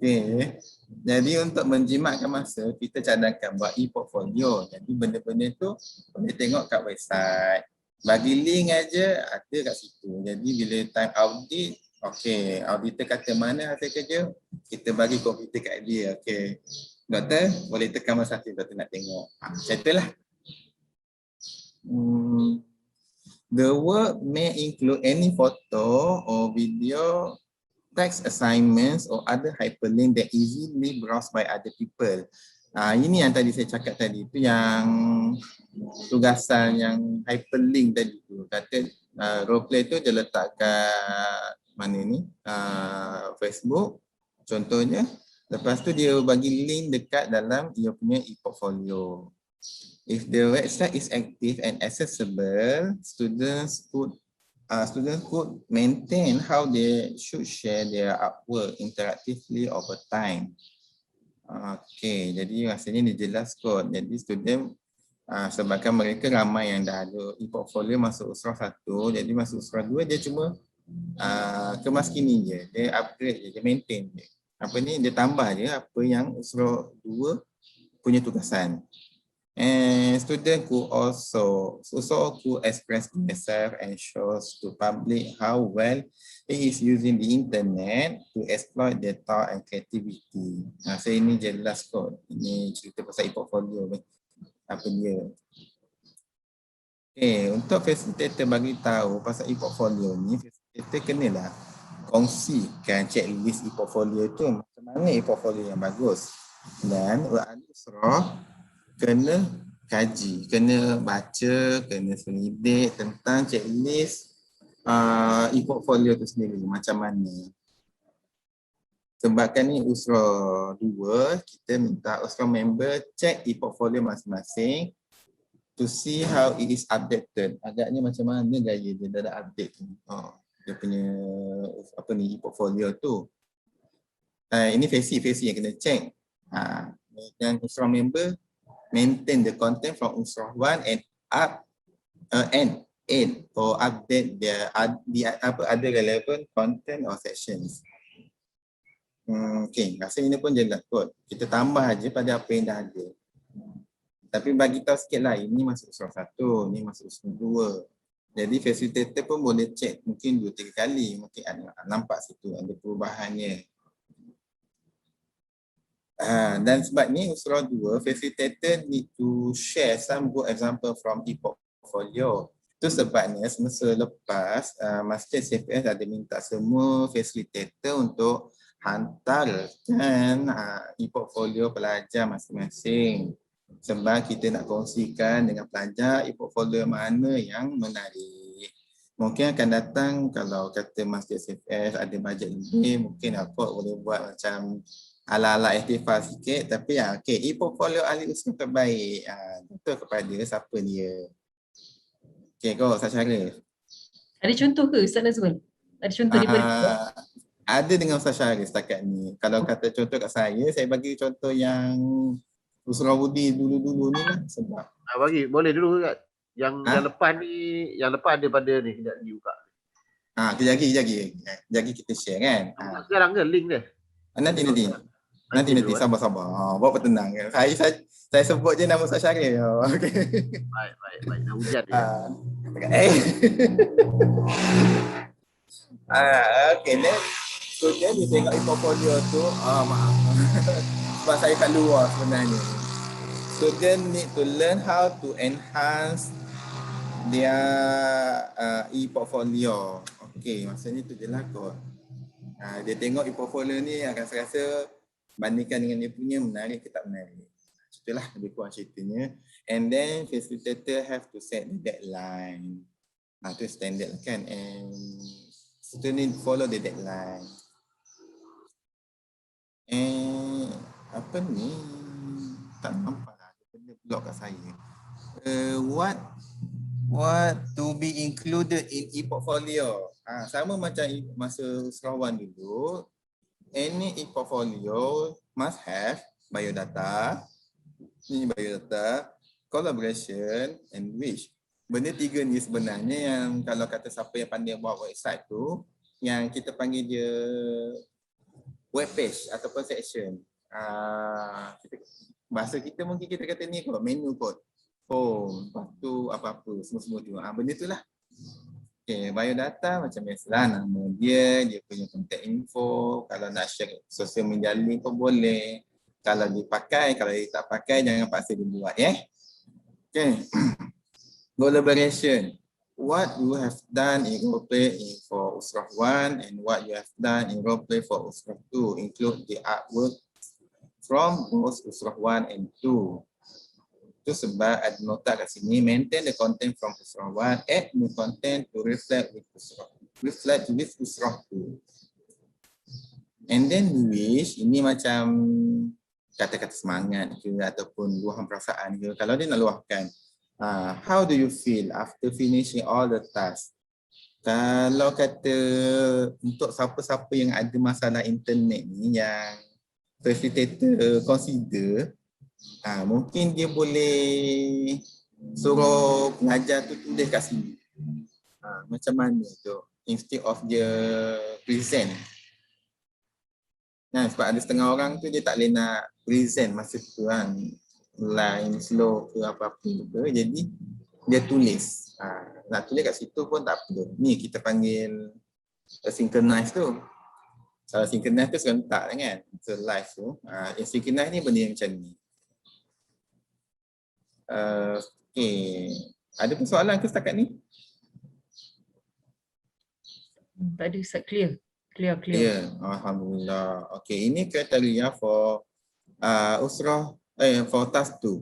Okay. Jadi untuk menjimatkan masa, kita cadangkan buat e-portfolio. Jadi benda-benda tu boleh tengok kat website. Bagi link aja ada kat situ. Jadi bila time audit, okey, auditor kata mana hasil kerja, kita bagi komputer kat dia. Okey, doktor boleh tekan masa 1, doktor nak tengok. Macam itulah. The work may include any photo or video, text assignments or other hyperlink that easily browsed by other people. Ini yang tadi saya cakap tadi, itu yang tugasan yang hyperlink tadi tu. Kata role play tu dia letak kat mana ni, Facebook contohnya. Lepas tu dia bagi link dekat dalam dia punya e-portfolio. If the website is active and accessible, students could maintain how they should share their artwork interactively over time. Okay, jadi rasanya dia jelas kot. Jadi student sebabkan mereka ramai yang dah ada e-portfolio masuk usrah 1, jadi masuk usrah 2 dia cuma kemaskini je, dia upgrade je, dia maintain je. Apa ni, dia tambah je apa yang usrah 2 punya tugasan. And student could also could express themselves and shows to public how well he is using the internet to exploit their thought and creativity. So ini jelas kot. Ini cerita pasal e-portfolio apa dia. Okay, untuk facilitator bagi tahu pasal e-portfolio ni, facilitator kenalah kongsikan checklist e-portfolio tu, macam mana e-portfolio yang bagus. Dan ahli usrah kena kaji, kena baca, kena selidik tentang checklist e-portfolio tu sendiri macam mana. Sebabkan ni usrah 2, kita minta usrah member check e-portfolio masing-masing to see how it is updated. Agaknya macam mana gaya dia dah update ni. Dia punya apa ni e-portfolio tu. Ini face yang kena check. Dan usrah member maintain the content from usrah 1 and up and end or update the other relevant content or sections. Okay, rasa ini pun jelas kot. Kita tambah aja pada apa yang dah ada. Tapi bagi tahu sikit lah, ini masuk usrah 1, ini masuk usrah 2. Jadi facilitator pun boleh check mungkin 2-3 kali. Mungkin ada, nampak situ ada perubahannya. Dan sebab ni usrah 2, facilitator need to share some good example from e-portfolio. Itu sebabnya semasa lepas Masjid CFS ada minta semua facilitator untuk hantarkan e-portfolio pelajar masing-masing. Sebab kita nak kongsikan dengan pelajar e-portfolio mana yang menarik. Mungkin akan datang kalau kata Masjid CFS ada bajet lebih, mungkin apa boleh buat macam ala-ala ihtifal sikit. Tapi okay, e-portfolio ahli usaha terbaik. Betul kepada siapa dia. Okay, kau Ustaz Syarif. Ada contoh ke Ustaz Nazrul? Ada contoh daripada ada dengan Ustaz Syarif setakat ni. Kalau kata contoh kat saya bagi contoh yang Usrah Budi dulu-dulu ni lah sebab. Bagi, boleh dulu kan? Yang lepas ni, yang lepas ada pada ni, kejap ni buka. Kejap lagi kita share kan. Sekarang ke link dia? Nanti sabar. Bawa tenang. Saya sebut je nama Ustaz Syarif. Okay. Baik. Dah hujan dia. Okay, so dia tengok e-portfolio tu. Maaf. Sebab saya kat luar sebenarnya. Student need to learn how to enhance their e-portfolio. Okay, maksudnya tu je lah kot. Dia tengok e-portfolio ni akan rasa bandingkan dengan dia punya menarik ke tak menarik. Itulah lebih kurang ceritanya. And then facilitator have to set the deadline. Itu standard lah kan. And student follow the deadline. And apa ni? Tak nampak lah. Benda blok kat saya. What to be included in e-portfolio? Sama macam masa usrah 1 dulu. Any e-portfolio must have biodata, collaboration and wish. Benda 3 ni sebenarnya yang kalau kata siapa yang pandai buat website tu, yang kita panggil dia web page ataupun section. Bahasa kita mungkin kita kata ni kot, menu kot. Home, lepas tu apa-apa, semua-semua tu. Benda tu lah. Okay, biodata macam biasalah, nama dia punya contact info. Kalau nak share social media link pun boleh. Kalau dipakai, kalau dia tak pakai, jangan paksa dia buat. Okay. Collaboration. What you have done in role play for Usrah 1 and what you have done in role play for Usrah 2 include the artwork from both Usrah 1 and 2. Itu sebab ada nota kat sini, maintain the content from Usrah 1, add new content to reflect with Usrah 2. And then wish, ini macam kata-kata semangat ke ataupun luahan perasaan ke. Kalau dia nak luahkan, how do you feel after finishing all the tasks? Kalau kata untuk siapa-siapa yang ada masalah internet ni yang facilitator consider, mungkin dia boleh suruh pengajar tu tulis kat sini. Macam mana tu instead of dia present. Sebab ada setengah orang tu dia tak boleh nak present masa tu kan. Line slow ke apa-apa ke. Jadi dia tulis. Nak tulis kat situ pun tak apa. Ni kita panggil synchronize tu. Kalau synchronize tu serentak kan. So live tu. Synchronize ni benda macam ni. Okay. Ada persoalan ke setakat ni? Tak ada Ustaz, clear. Ya, alhamdulillah. Okay, ini kriteria for usrah for task 2.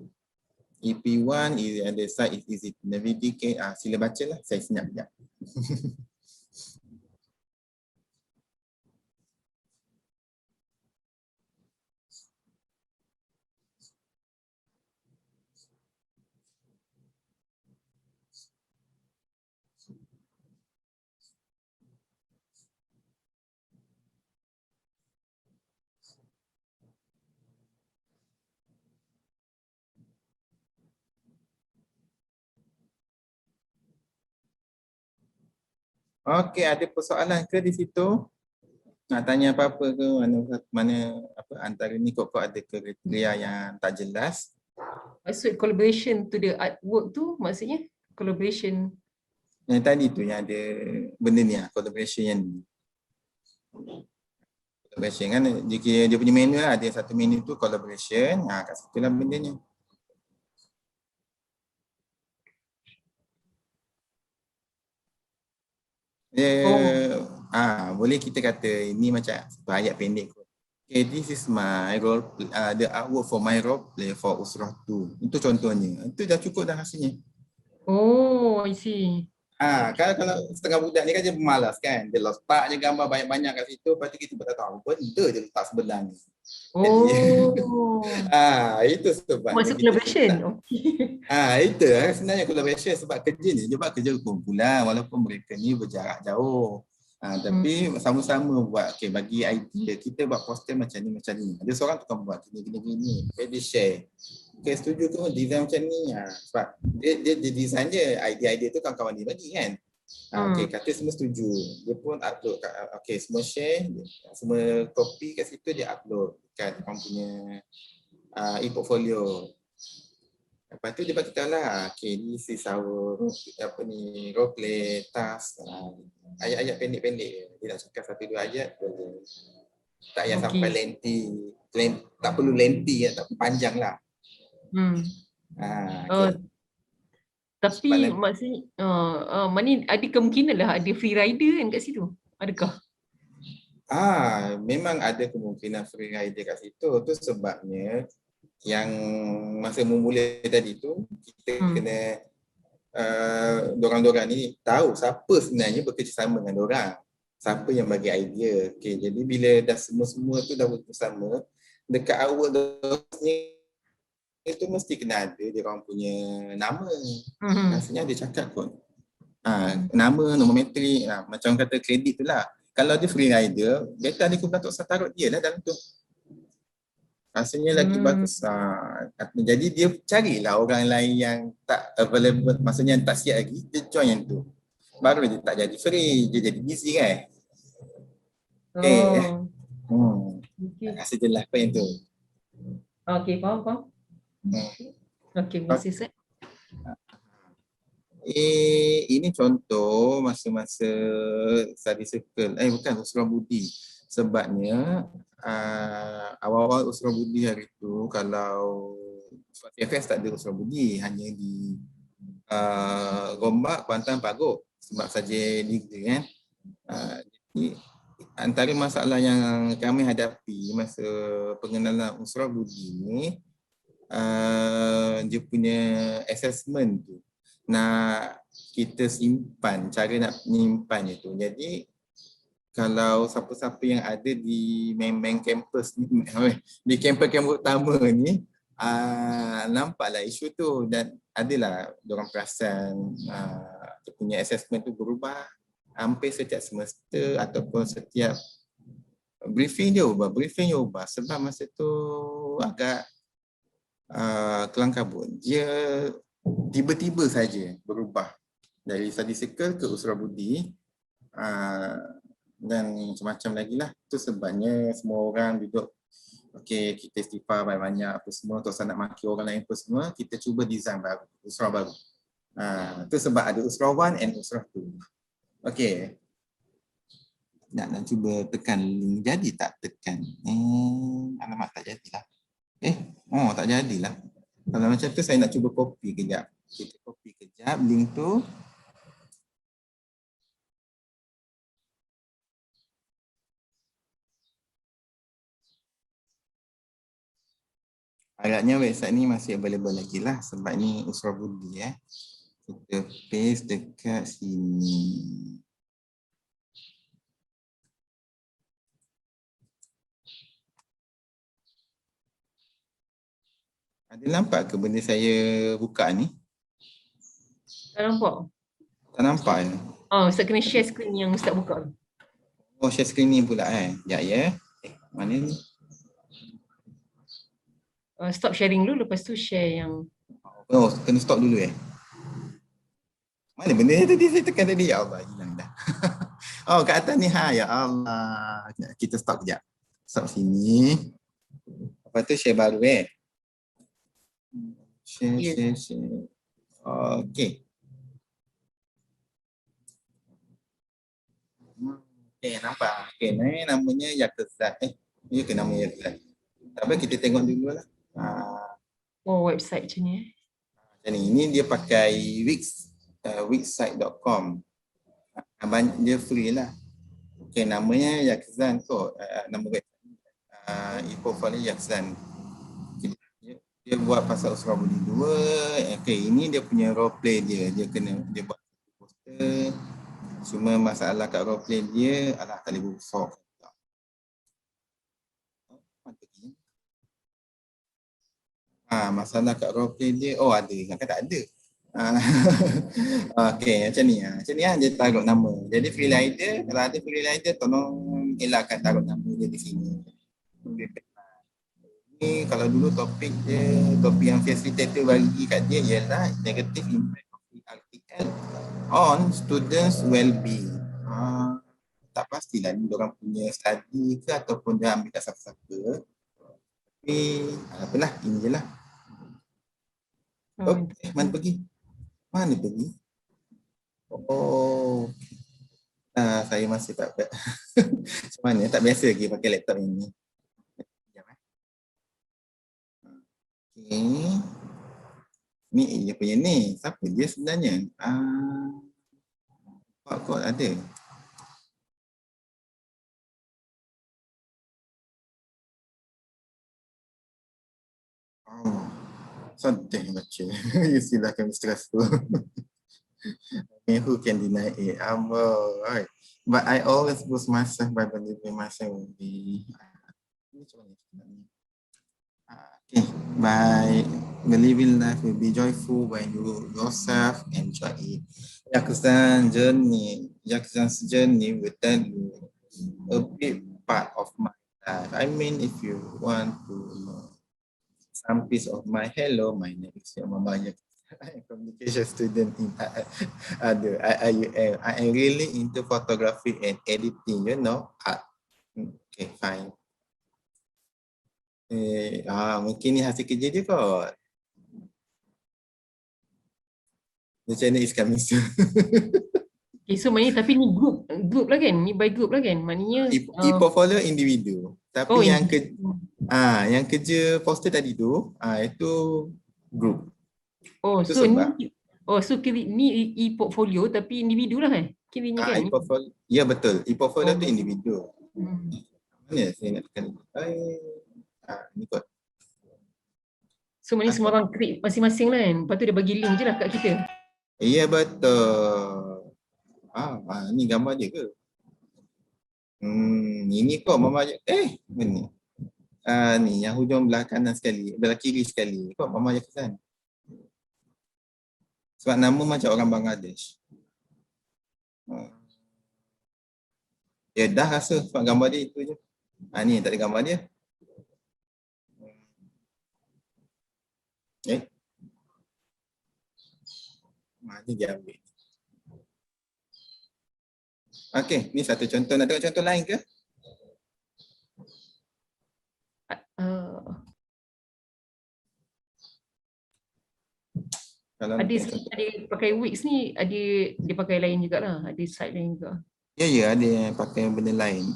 EP1 is on the side is easy to navigate. Sila bacalah, saya senyap sekejap. Okey, ada persoalan ke di situ? nak tanya apa-apa ke mana apa antara ni kok ada kriteria yang tak jelas. Maksud collaboration to the artwork tu maksudnya collaboration. Yang tadi tu yang ada benda ni collaboration yang ni. Collaboration kan dia punya menu lah, ada satu menu tu collaboration, kat situ lah benda ni. Boleh kita kata ini macam ayat pendek kot. Okay, this is my role the artwork for my role play for Usrah 2. Itu contohnya. Itu dah cukup dah rasanya. Oh, I see. Kalau setengah budak ni kan dia pemalas kan. Dia letak je gambar banyak-banyak kat situ, lepas tu kita tak tahu benda je letak sebenarnya. Oh. Itu sebab Maksud collaboration. Itu sebenarnya collaboration sebab kerja ni dia buat kerja kumpulan walaupun mereka ni berjarak jauh. Tapi sama-sama buat bagi idea kita buat poster macam ni. Ada seorang tukang buat gini. Dia share. Setuju ke design macam ni? Sebab dia design je, idea-idea tu kawan-kawan dia bagi kan. Kata semua setuju. Dia pun upload semua share, semua copy kat situ dia upload kat orang punya e-portfolio. Lepas tu dia bagi tahu lah, this is our role play task. Ayat-ayat pendek-pendek. Dia nak cakap 1-2 ayat boleh. Tak payah sampai lengthy. Tak perlu lengthy, tak perlu panjang lah. Tapi maksudnya mana ada kemungkinan lah ada free rider kan kat situ? Adakah? Memang ada kemungkinan free rider kat situ. Tu sebabnya yang masa memulai tadi tu kita kena dorang-dorang ni tahu siapa sebenarnya bekerjasama dengan dorang. Siapa yang bagi idea. Jadi bila dah semua-semua tu dah bersama dekat awal ni itu mesti kena ada dia orang punya nama. Rasanya dia cakap kot. Nama, nombor metrik, macam kata kredit tu lah. Kalau dia free rider, better dia kumpulan tak usah taruh dia lah dalam tu. Rasanya lagi bagus. Jadi dia carilah orang lain yang tak available, maksudnya yang tak siap lagi, dia join yang tu. Baru dia tak jadi free, dia jadi busy kan. Rasa jelas apa yang tu. Faham. Masih set. Ini contoh masa-masa study circle. Bukan Usrah Budi. Sebabnya awal-awal Usrah Budi hari tu kalau FS tak ada Usrah Budi, hanya di Gombak, Kuantan, Pagok sebab saja degree kan. Jadi antara masalah yang kami hadapi masa pengenalan Usrah Budi ni dia punya assessment tu nak kita simpan, cara nak menyimpan itu. Jadi kalau siapa-siapa yang ada di main campus ni, di kampus-kampus utama ni, nampaklah isu tu dan adalah diorang perasan dia punya assessment tu berubah hampir setiap semester ataupun setiap briefing dia ubah sebab masa tu agak kelang kabut. Dia tiba-tiba saja berubah dari study circle ke Usrah Budi dan macam-macam lagi lah. Itu sebabnya semua orang duduk kita istighfar banyak-banyak apa semua, tak usah nak maki orang lain apa semua, kita cuba design baru, Usrah baru. Itu sebab ada Usrah 1 and Usrah 2. Nak cuba tekan link, jadi tak tekan. Alamak, tak jadilah. Tak jadilah. Kalau macam tu saya nak cuba copy kejap. Kita copy kejap link tu. Agaknya website ni masih available lagi lah sebab ni Usrah Budi Kita paste dekat sini. Ada nampak ke benda saya buka ni? Tak nampak. Tak nampak ni? Ustaz kena share screen yang Ustaz buka. Share screen ni pula ya. Mana ni? Stop sharing dulu, lepas tu share yang kena stop dulu Mana benda ni tadi saya tekan tadi? Ya Allah, hilang dah. Oh, kat atas ni. Ya Allah. Sekejap, kita stop kejap. Stop sini. Lepas tu share baru Ya. Share. Okay. Okay, nampak. Okay, ni namanya Yakuzat. Ya ke nama Yakuzat? Tapi kita tengok dulu lah. Oh, website macam ni. Macam ni. Ini dia pakai Wix, wixsite.com. Dia free lah. Okay, namanya Yakuzan kot. Nama web. E-portfolio Yakuzan. Dia buat pasal Usra Budi 2. Okay, ini dia punya role play dia. Dia buat poster. Cuma masalah kat role play dia, tak boleh soft. Masalah kat role play dia, ada. Ingatkan tak ada. Okay, macam ni. Macam ni dia taruh nama. Jadi freelancer, kalau ada freelancer, tolong elakkan taruh nama dia di sini. Ni kalau dulu topik yang facilitator bagi kat dia ialah negative impact of RTL on students well-being. Tak pastilah ni orang punya study ke ataupun dia ambil kat siapa-siapa. Tapi apalah, ini je lah. Mana pergi? Saya masih tak macam mana, tak biasa lagi pakai laptop ini. Okay. Ni dia punya ni. Siapa dia sebenarnya? Kok ada? Sedih baca. Silakan Mr. Rasul. Who can deny it? Right. But I always boost myself by believing myself will be. Okay. By believing life will be joyful when you yourself enjoy it. Yakuzan's journey will tell you a big part of my life. I mean, if you want to know some piece of my my name is Mama Yakuzan. I am communication student in IUM. I am really into photography and editing, art. Okay, fine. Mungkin ni hasil kerja dia kot. The channel is coming soon. Okay, so maknanya tapi ni group lah kan? Ni by group lah kan? Maknanya e-portfolio individu. Tapi yang kerja poster tadi tu, itu group. So ni e-portfolio tapi individu lah kiranya kan? E-portfolio. Ya betul. E-portfolio tu individu. Mana saya nak tekan? Ni kot. So maknanya semua orang create masing-masing lah kan? Lepas tu dia bagi link je lah kat kita. Ya betul. Ni gambar dia ke? Ini kok Mama ni. Ni yang hujung belah kanan sekali, belah kiri sekali. Kok Mama Yakuzan? Sebab nama macam orang Bangladesh. Dah rasa sebab gambar dia itu je. Ni tak ada gambar dia. Ni dia ambil. Okey, ni satu contoh. Nak tengok contoh lain ke? Ada pakai Wix ni, dia pakai lain jugalah. Ada site lain juga. Ya, ada yang pakai benda lain.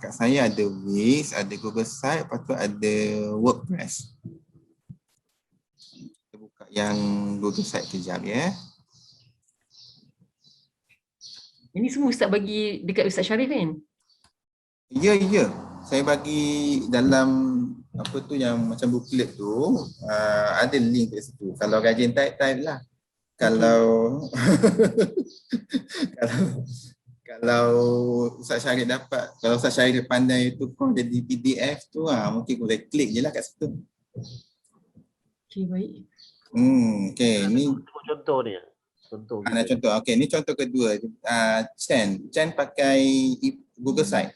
Kat saya ada Wix, ada Google Site, lepas tu ada WordPress. Kita buka yang Google Site kejap ya. Ini semua Ustaz bagi dekat Ustaz Sharif kan? Ya. Saya bagi dalam apa tu yang macam booklet tu, ada link kat situ. Kalau rajin type lah. Kalau kalau Ustaz Sharif dapat, kalau Ustaz Sharif pandai tu kau jadi PDF tu, mungkin boleh klik je lah kat situ. Okay, baik. Okay, ni contoh ni. Contoh. Okay, ni contoh kedua. Chen pakai Google Site.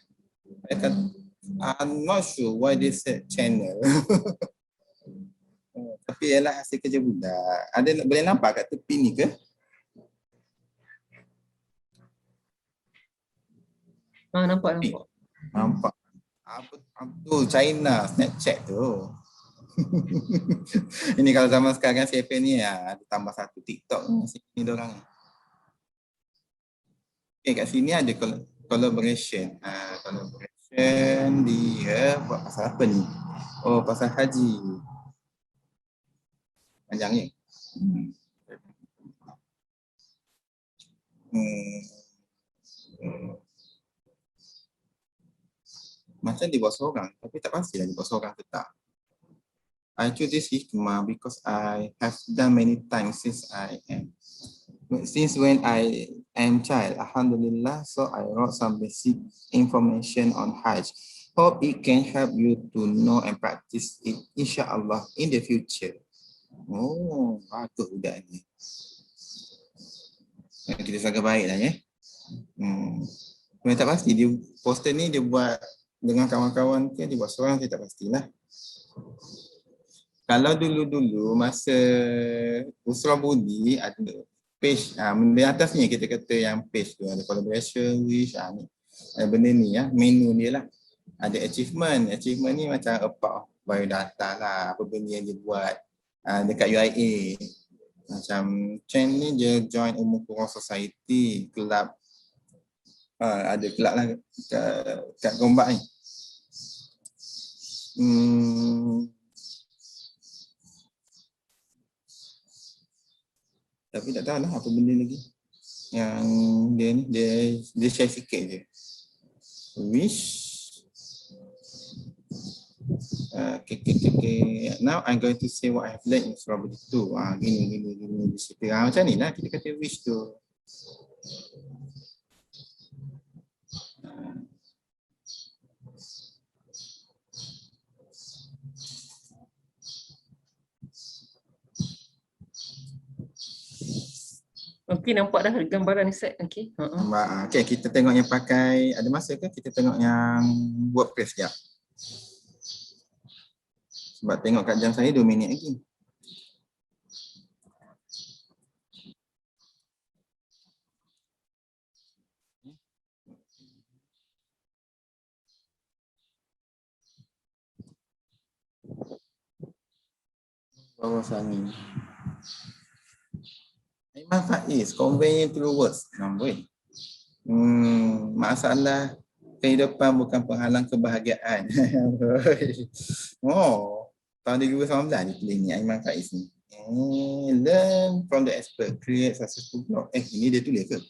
I'm not sure why they said channel. Tapi ialah hasil kerja budak. Boleh nampak kat tepi ni ke? Nampak. Nampak. Apa tu China, Snapchat tu. Ini kalau zaman sekarang siapa ni ada tambah satu TikTok ni dorang. Okay, kat sini ada collaboration. Collaboration dia buat pasal apa ni? Oh, pasal haji. Panjang ni. Macam dia buat seorang, tapi tak pastilah dia buat seorang ke tak. I choose this hikmah because I have done many times since when I am child. Alhamdulillah, so I wrote some basic information on Hajj. Hope it can help you to know and practice it, insyaAllah, in the future. Oh, bagus budak ni. Kita sangat baik lah ya. Memang tak pasti dia poster ni dia buat dengan kawan-kawan ke dia buat seorang, saya tak pastilah. Kalau dulu-dulu masa Usrah Budi ada page, di atas ni kita kata yang page tu ada collaboration, wish, ni. Benda ni menu dia lah. Ada achievement ni macam a part of biodata lah, apa benda yang dia buat dekat UIA. Macam Chen ni dia join Umur Kurang Society, kelab, ada kelab lah kat Gombak ni. Tapi tak tahu lah apa benda lagi yang dia ni, dia share sikit je. Wish. Okay. Now I'm going to say what I have learned in Surah Budi 2. Gini di situ. Macam ni lah kita kata wish tu. Okey, nampak dah gambaran ni set. Okey. Okay, kita tengok yang pakai, ada masa ke kita tengok yang WordPress sekejap. Sebab tengok kat jam saya 2 minit lagi. Bawah sana. Aiman Faiz, convenient through words. Nombor. Masalah kehidupan bukan penghalang kebahagiaan. Tahun 2019 ni pilih ni Aiman Faiz ni. Learn from the expert, create successful blog. Ini dia tulis ke?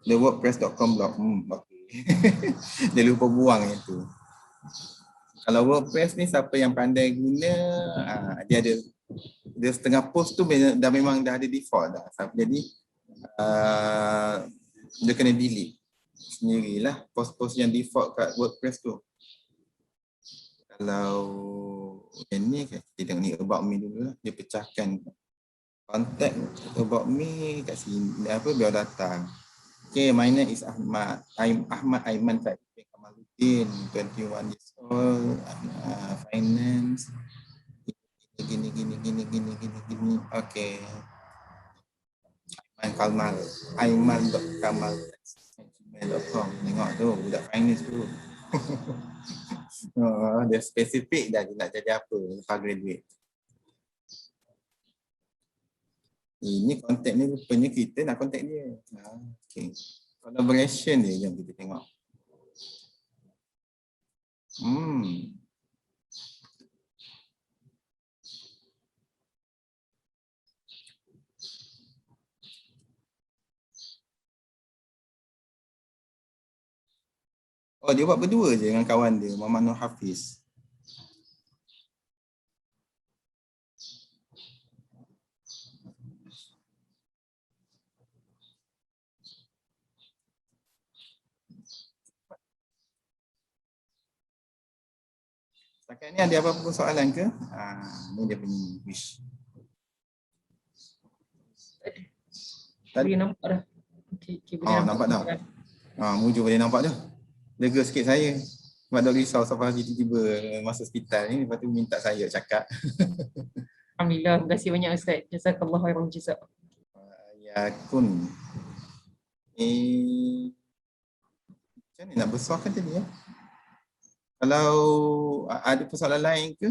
TheWordPress.com blog. Okay. Dia lupa buang yang tu. Kalau WordPress ni siapa yang pandai guna, dia setengah post tu dah memang dah ada default dah. Jadi dia kena delete sendirilah post-post yang default kat WordPress tu. Kalau yang ni kita tengok ni about me dulu lah. Dia pecahkan contact about me kat sini, biodata. Okay, my name is Ahmad. I'm Ahmad Aiman Kamaluddin, 21 years old, finance. Gini. Okay. Aiman.kamal@gmail.com. Tengok tu, budak finance tu. Dia spesifik dah dia nak jadi apa lepas graduate. Ini kontak ni rupanya kita nak kontak dia. Okay. Collaboration dia yang kita tengok. Oh, dia buat berdua je dengan kawan dia, Muhammad Nur Hafiz. Setakat ni ada apa-apa soalan ke? Ni dia punya wish. Boleh nampak dah. Okay, nampak dah. Muju boleh nampak dah. Lega sikit saya. Sebab dah risau Safari tiba-tiba masuk hospital ni, lepas tu minta saya cakap. Alhamdulillah, terima kasih banyak Ustaz. Jazakallah khairan jazak. Ya kun. Kan nak besarkan tadi ya. Kalau ada persoalan lain ke?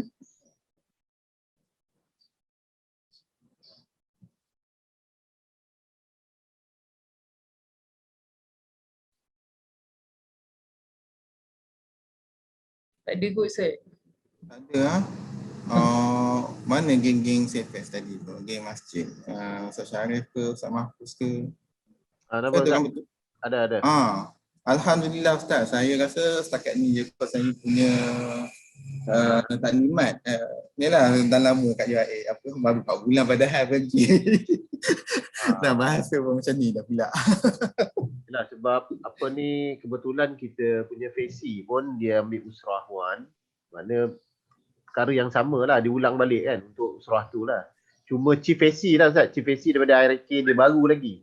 Tak ada kot Ustaz. Tak ada ah. Mana geng-geng CFS tadi tu? Geng masjid. Ustaz Syarif ke, Ustaz Mahfuz ke? Nama Ada Ustaz? orang betul? Ada. Alhamdulillah Ustaz. Saya rasa setakat ni je kot saya punya taklimat. Ni lah dah lama kat UAE. Baru 4 bulan padahal berhenti. Dah bahasa pun macam ni dah pula. Yalah, sebab apa ni, kebetulan kita punya FESI pun dia ambil usrah wan. Mana perkara yang sama lah, diulang balik kan untuk usrah tu lah. Cuma Chief FESI lah Ustaz. Chief FESI daripada IRK dia baru lagi.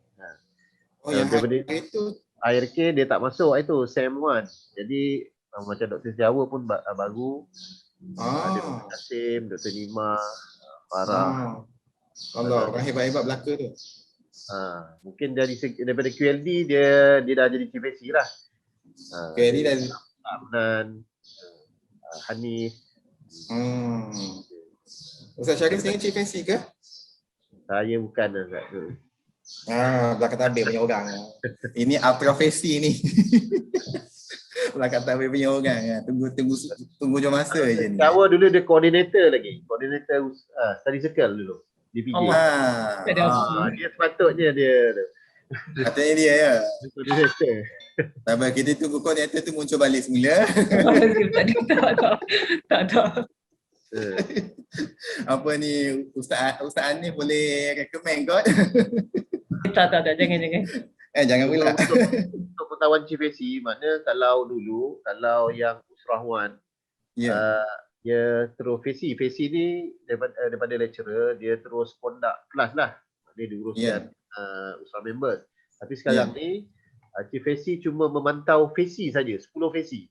Yang daripada itu IRK dia tak masuk itu SEM 1. Jadi macam Dr. Jawa pun baru. Ada Dr. Kasim, Dr. Nima, Farah. Allah, orang hebat-hebat Melaka tu. Mungkin daripada QLD dia dah jadi Chief FESI lah. QLD dah Abnan, Hanif. Ustaz Syarif sini Chief FESI ke? Saya bukan Ustaz. Belakang tabir punya orang. Ini profesi ni. Belakang tabir punya orang. Tunggu je masa je ni. Jawa dulu dia koordinator lagi. Koordinator study circle dulu di PJ. Dia sepatutnya dia. Katanya dia ya. Koordinator. Sabar, kita tunggu koordinator tu muncul balik semula. Tak. Apa ni, Ustaz Anif boleh recommend kot? Tak, jangan. Jangan pula. Untuk pengetahuan Chief FESI, makna kalau yang usrah wan, dia terus FESI ni daripada lecturer, dia terus conduct kelas lah. Dia diuruskan usrah member. Tapi sekarang ni Chief FESI cuma memantau FESI saja, 10 FESI.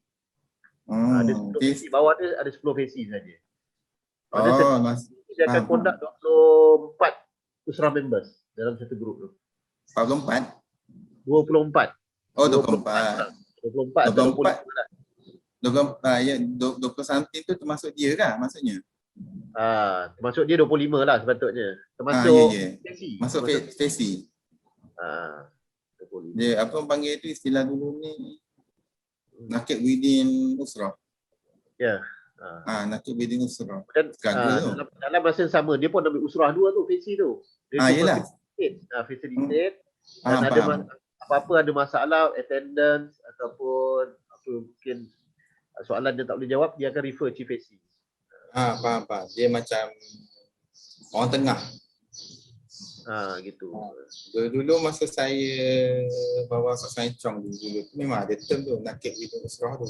Ada 10 FESI, bawah dia ada 10 FESI saja. Dia akan conduct 24 usrah members dalam satu grup tu. 44? 24. Oh, 24. 24 atau 25 lah. 20 something tu termasuk dia kah maksudnya? Termasuk dia 25 lah sepatutnya. Termasuk FESI. Masuk FESI. 25. Dia apa panggil tu istilah dulu ni? Naked within usrah. Ya. Naked within usrah. Dan dalam masa yang sama dia pun ambil usrah 2 tu, FESI tu. Yelah. Facilitate. Dan ada apa-apa ada masalah attendance ataupun mungkin soalan dia tak boleh jawab, dia akan refer Chief FESI. Faham. Dia macam orang tengah. Gitu. Dulu masa saya bawa Sains Chong dulu tu memang ada term tu, naked within usrah tu.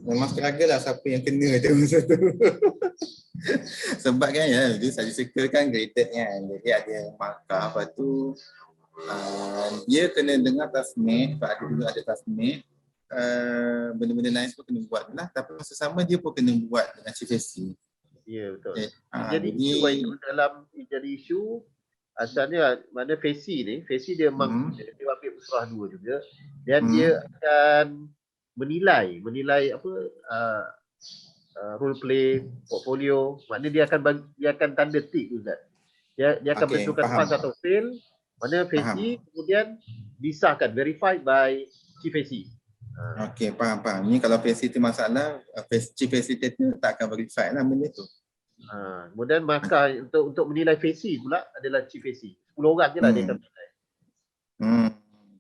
Memang struggle lah siapa yang kena tu masa tu. Sebab kan dia study circle kan graded kan. Jadi ada markah apa tu. Dia kena dengar taskmate, ada juga ada taskmate. Benda-benda lain semua kena buat lah. Tapi masa sama dia pun kena buat dengan Chief FESI. Ya, betul. Jadi isu dalam jadi isu asalnya mana FESI dia memang dia ambil usrah 2 juga. Dan dia akan menilai apa role play, portfolio. Maknanya dia akan tanda tick tu Ustaz. Dia akan bentukkan pass atau fail. Mana FESI kemudian disahkan, verified by Chief FESI. Okey, faham. Ni kalau FESI tu masalah, Chief Facilitator tak akan verify lah benda tu. Kemudian markah untuk menilai FESI pula adalah Chief FESI. 10 orang je lah dia akan menilai.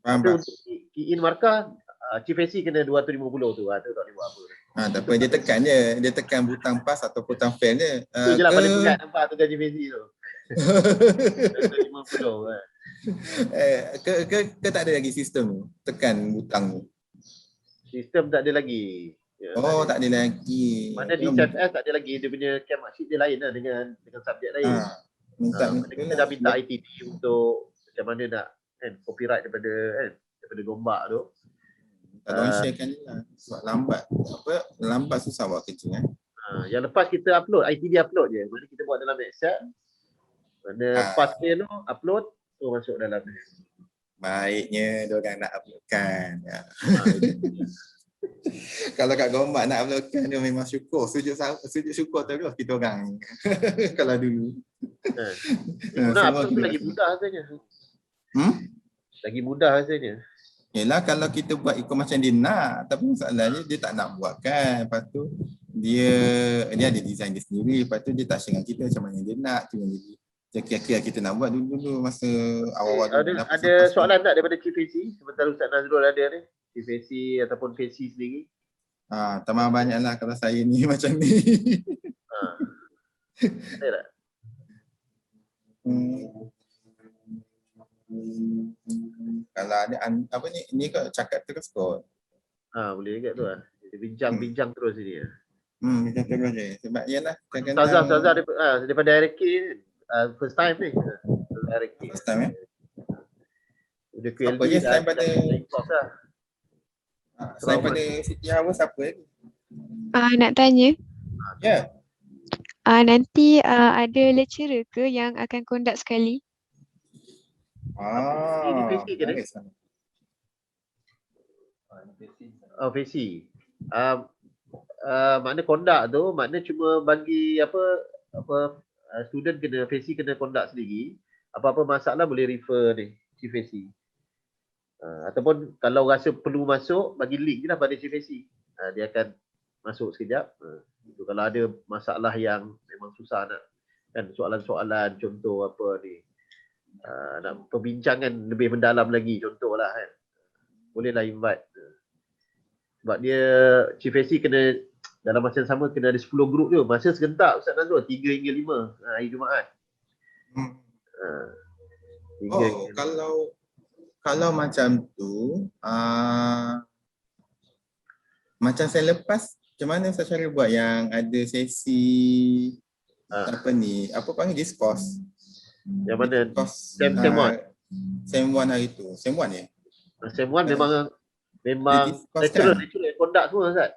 Faham. Tapi untuk key in markah, Chief FESI kena 250 tu. Tu tak boleh buat apa. Tak apa, dia tekan je. Dia tekan butang pass atau butang fail je. Itu je lah paling berat nampak tu Chief FESI tu. 250 kan. Ke tak ada lagi sistem tekan butang tu? Sistem tak ada lagi. Tak ada lagi. Mana di CFS tak ada lagi, dia punya camp marksheet dia lain lah dengan subjek lain. Kita dah minta ITD untuk macam mana nak copyright daripada gombak tu. Tolong sharekan je lah. Sebab lambat susah buat kerja. Yang lepas kita upload, ITD upload je. Mana kita buat dalam Excel. Mana pass fail tu upload, masuk dalam. Baiknya diorang nak uploadkan. Kalau Kak Gombak nak uploadkan dia memang syukur. Sujud syukur terus kita orang. Kalau dulu. Nak Semua upload tu kena lagi rasa. mudah rasanya. Hmm? Lagi mudah rasanya. Yelah kalau kita buat ikut macam dia nak, tapi masalahnya dia tak nak buat kan. Lepas tu dia ada design dia sendiri, lepas tu dia tak share dengan kita macam mana dia nak. Tu yang jadi kira-kira kita nak buat dulu masa awal-awal dulu. Ada soalan tak daripada Chief AC? Sementara Ustaz Nazrul ada ni. Chief AC ataupun VC sendiri. Tambah banyak lah kalau saya ni macam ni. Ada tak? Kalau ada apa ni kau cakap terus kot. Boleh juga tu lah. Bincang-bincang terus ni. Macam terus je. Sebab ialah Ustazah daripada RK first time ni. First time ya. Udah Siapa QLB je selain pada selain pada Siti Hawa siapa lagi? Nak tanya. Ya. Nanti ada lecturer ke yang akan conduct sekali? VC ke ni? VC. Makna conduct tu, makna cuma bagi student kena VC kena conduct sendiri. Apa-apa masalah boleh refer ni Chief VC. Ataupun kalau rasa perlu masuk, bagi link je lah pada Chief VC. Dia akan masuk sekejap. Itu kalau ada masalah yang memang susah nak, kan, soalan-soalan contoh apa ni, nak perbincangan lebih mendalam lagi contoh lah kan, bolehlah invite. Sebab dia Chief VC kena dalam masa yang sama kena ada 10 grup je. Masa serentak Ustaz Nazrul 3 hingga 5 hari Jumaat. Kalau macam tu macam saya lepas macam mana Ustaz cara buat yang ada sesi apa ni, apa panggil discourse? Yang mana? Sem 1. Sem 1 hari tu. Sem 1 ya? Sem 1 memang lecturer conduct semua Ustaz.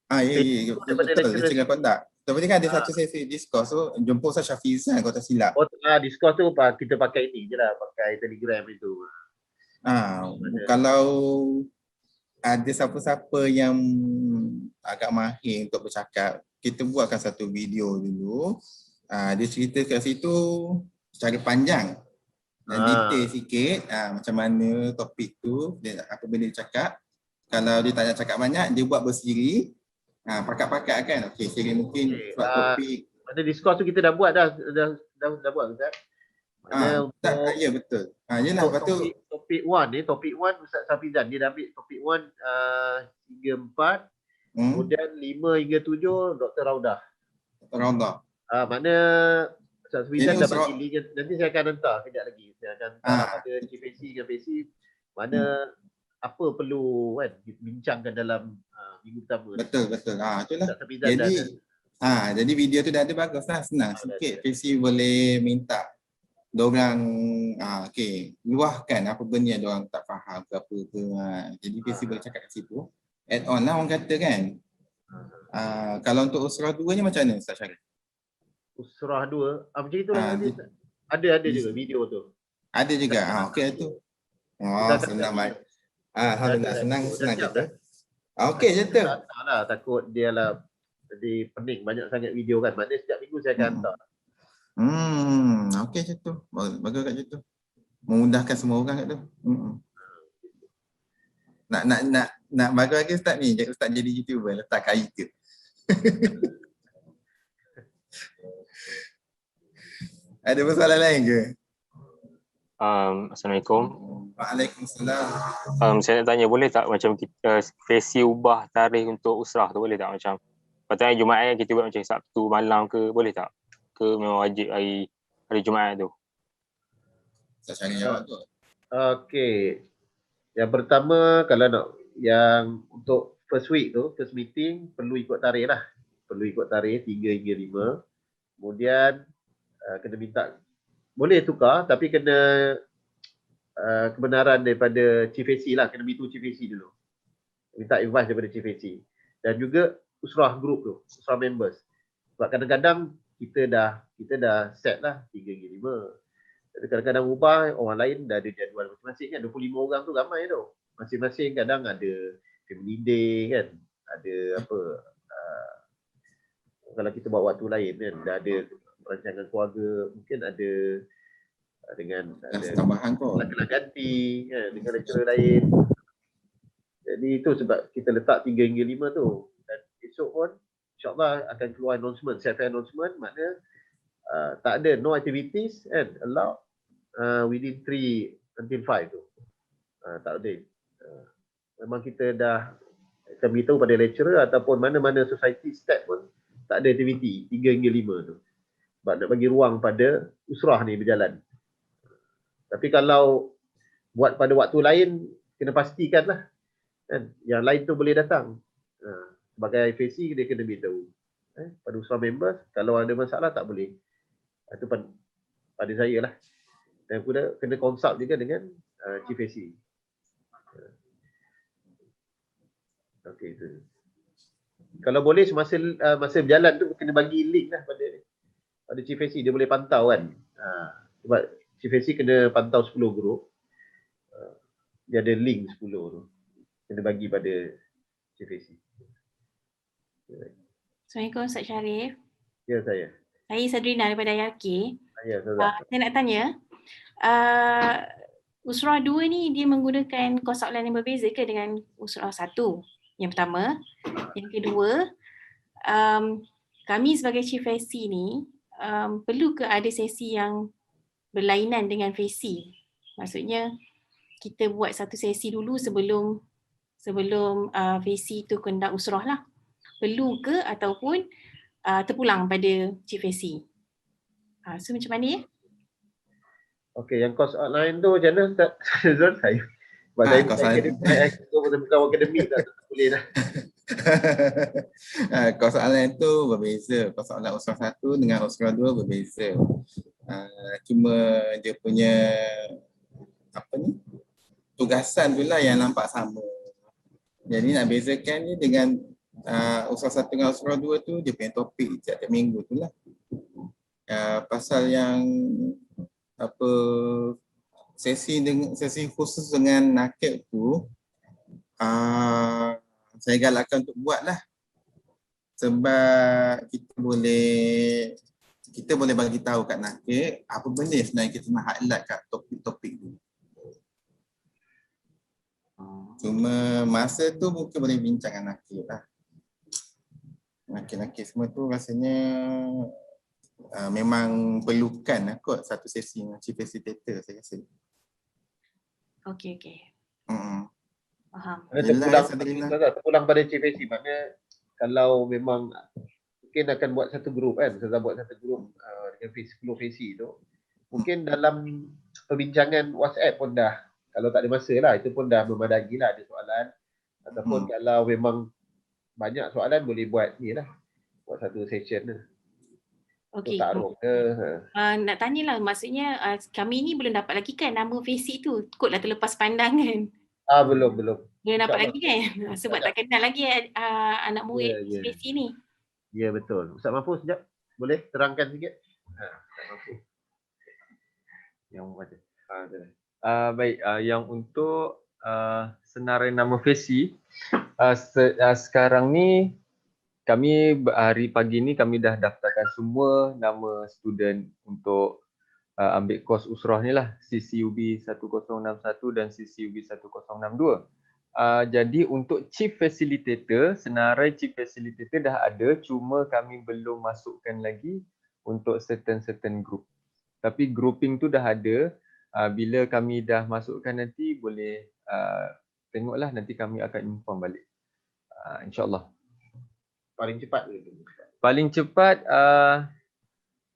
Ya, betul. Lecturer conduct. Tapi kan ada satu sesi discourse tu, jumpa Ustaz Syafizan kalau tak silap. Discourse tu kita pakai ini je lah, pakai Telegram itu. Kalau ada siapa-siapa yang agak mahir untuk bercakap, kita buatkan satu video dulu. Dia cerita kat situ secara panjang dan detail sikit macam mana topik tu, dia, apa benda dia cakap. Kalau dia tak nak cakap banyak, dia buat bersiri. Pakat-pakat kan. Okey, siri mungkin sebab topik. Ada discourse tu kita dah buat dah buat Ustaz. Ya betul. Yalah, lepas tu topik 1 ni, topik 1 Ustaz Safizan dia dah ambil topik 1 hingga 4. Kemudian 5 hingga 7 Dr. Raudah. Makna Ustaz Safizan dah bagi link, nanti saya akan hantar kejap lagi. Saya akan hantar pada Chief AC dengan VC mana apa perlu kan bincangkan dalam minggu pertama. Betul. Itulah. Jadi video tu dah ada, baguslah, senang sikit. VC boleh minta diorang luahkan apa benda yang diorang tak faham ke apa ke. Jadi VC boleh cakap kat situ. Add on lah orang kata kan. Kalau untuk Usrah 2 ni macam mana Ustaz Syarif? Usrah 2 macam itulah ada juga video tu. Ada juga. Okey tu. Senang baik. Alhamdulillah, senang kita. Okey je tu. Taklah takut dia lah jadi pening banyak sangat video kan. Maknanya setiap minggu saya akan hantar. Okey je tu. Bagus kat situ. Memudahkan semua orang kat tu. Nak bagus lagi Ustaz ni, Ustaz jadi YouTuber, letak kat YouTube. Ada masalah lain ke? Assalamualaikum. Waalaikumsalam. Saya nak tanya, boleh tak macam kita sesi ubah tarikh untuk usrah tu, boleh tak macam patutnya Jumaat kita buat macam Sabtu malam ke, boleh tak? Ke memang wajib hari Jumaat tu? Saya cari jawab tu. Okey. Yang pertama, kalau nak yang untuk first week tu, first meeting perlu ikut tarikh lah. Perlu ikut tarikh 3 hingga 5. Kemudian kena minta, boleh tukar tapi kena kebenaran daripada Chief AC lah, kena beritahu Chief AC dulu. Minta advice daripada Chief AC. Dan juga usrah group tu, usrah members. Sebab kadang-kadang kita dah set lah 3 hingga 5. Tapi kadang-kadang ubah, orang lain dah ada jadual masing-masing kan. 25 orang tu ramai tu. Masing-masing kadang ada family day kan, ada apa, kalau kita buat waktu lain kan, dah ada perancangan keluarga, mungkin ada dengan ada tambahan kot. kelas ganti kan, dengan lecturer lain. Jadi itu sebab kita letak 3 hingga 5 tu. Dan esok pun insyaAllah akan keluar announcement, self announcement, maknanya tak ada, no activities kan, allowed within 3 until 5 tu. Tak ada. Memang kita dah akan beritahu pada lecturer ataupun mana-mana society step pun tak ada aktiviti 3 hingga 5 tu. Sebab nak bagi ruang pada usrah ni berjalan. Tapi kalau buat pada waktu lain, kena pastikanlah kan, yang lain tu boleh datang. Sebagai FAC dia kena beritahu pada usrah members, kalau ada masalah tak boleh. Itu pada saya lah. Dan kena consult juga dengan Chief FAC. Okey tu. Kalau boleh semasa berjalan tu kena bagi link lah pada Chief FAC, dia boleh pantau kan. Sebab Chief FAC kena pantau 10 grup. Dia ada link 10 tu. Kena bagi pada Chief FAC. Assalamualaikum Ustaz Syarif. Ya, saya. Saya Sadrina daripada IRK. Ya, saya nak tanya, Usrah 2 ni dia menggunakan kos soalan yang berbeza ke dengan Usrah 1? Yang pertama. Yang kedua, kami sebagai Chief FAC ni perlu ke ada sesi yang berlainan dengan FAC? Maksudnya kita buat satu sesi dulu sebelum FAC tu conduct usrah lah. Perlu ke ataupun terpulang pada Chief FAC? So macam mana ya? Okey, yang course outline tu macam mana Ustaz Zul? Saya sebab saya bukan akademik tak boleh dah. Course outline tu berbeza. Course outline usrah 1 dengan usrah 2 berbeza. Cuma dia punya tugasan tu lah yang nampak sama. Jadi nak bezakan ni dengan usrah 1 dengan usrah 2 tu dia punya topik setiap minggu tu lah. Pasal yang sesi khusus dengan nakib tu saya galakkan untuk buat lah. Sebab kita boleh bagi tahu kat nakib apa benda sebenarnya kita nak highlight kat topik-topik tu. Cuma masa tu mungkin boleh bincang dengan nakib lah. Nakib-nakib semua tu rasanya memang perlukan lah kot satu sesi dengan chief facilitator saya rasa. Okey. Faham. Terpulang pada Chief FAC, maknanya kalau memang mungkin akan buat satu grup kan, saya buat satu grup dengan 10 FAC tu, mungkin dalam perbincangan WhatsApp pun dah, kalau tak ada masa lah, itu pun dah memadai lah ada soalan, ataupun kalau memang banyak soalan boleh buat ni lah, buat satu session lah. Okey. Nak tanyalah, maksudnya kami ni belum dapat lagi kan nama FAC tu, kod dah terlepas pandangan. Belum dapat lagi kan, sebab tak kenal lagi anak murid FAC ni. Ya, betul. Ustaz Mahfuz sekejap, boleh terangkan sikit? Ustaz Mahfuz. Yang baca. Baik, yang untuk senarai nama FAC, sekarang ni kami hari pagi ni kami dah daftarkan semua nama student untuk ambil kos usrah ni lah, CCUB 1061 dan CCUB 1062. Jadi untuk Chief Facilitator, senarai Chief Facilitator dah ada, cuma kami belum masukkan lagi untuk certain group. Tapi grouping tu dah ada. Bila kami dah masukkan nanti boleh tengoklah, nanti kami akan inform balik. InsyaAllah. Paling cepat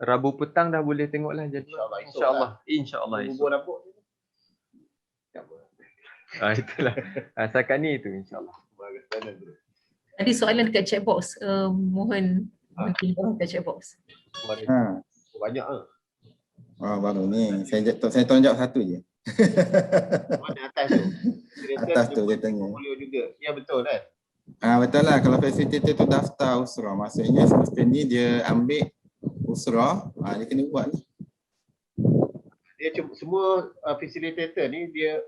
Rabu petang dah boleh tengoklah jadi. InsyaAllah. Itulah. Setakat ni itu insyaAllah. Ada soalan dekat chat box. Mohon dekat chat box. Banyak ah. Baru ni. Saya tolong jawab satu je. Mana atas tu? Atas tu dia tanya. Juga. Ya, betul kan? Betul lah, kalau facilitator tu daftar usrah, maksudnya semestinya dia ambil usrah, dia kena buat ni. Dia semua facilitator ni dia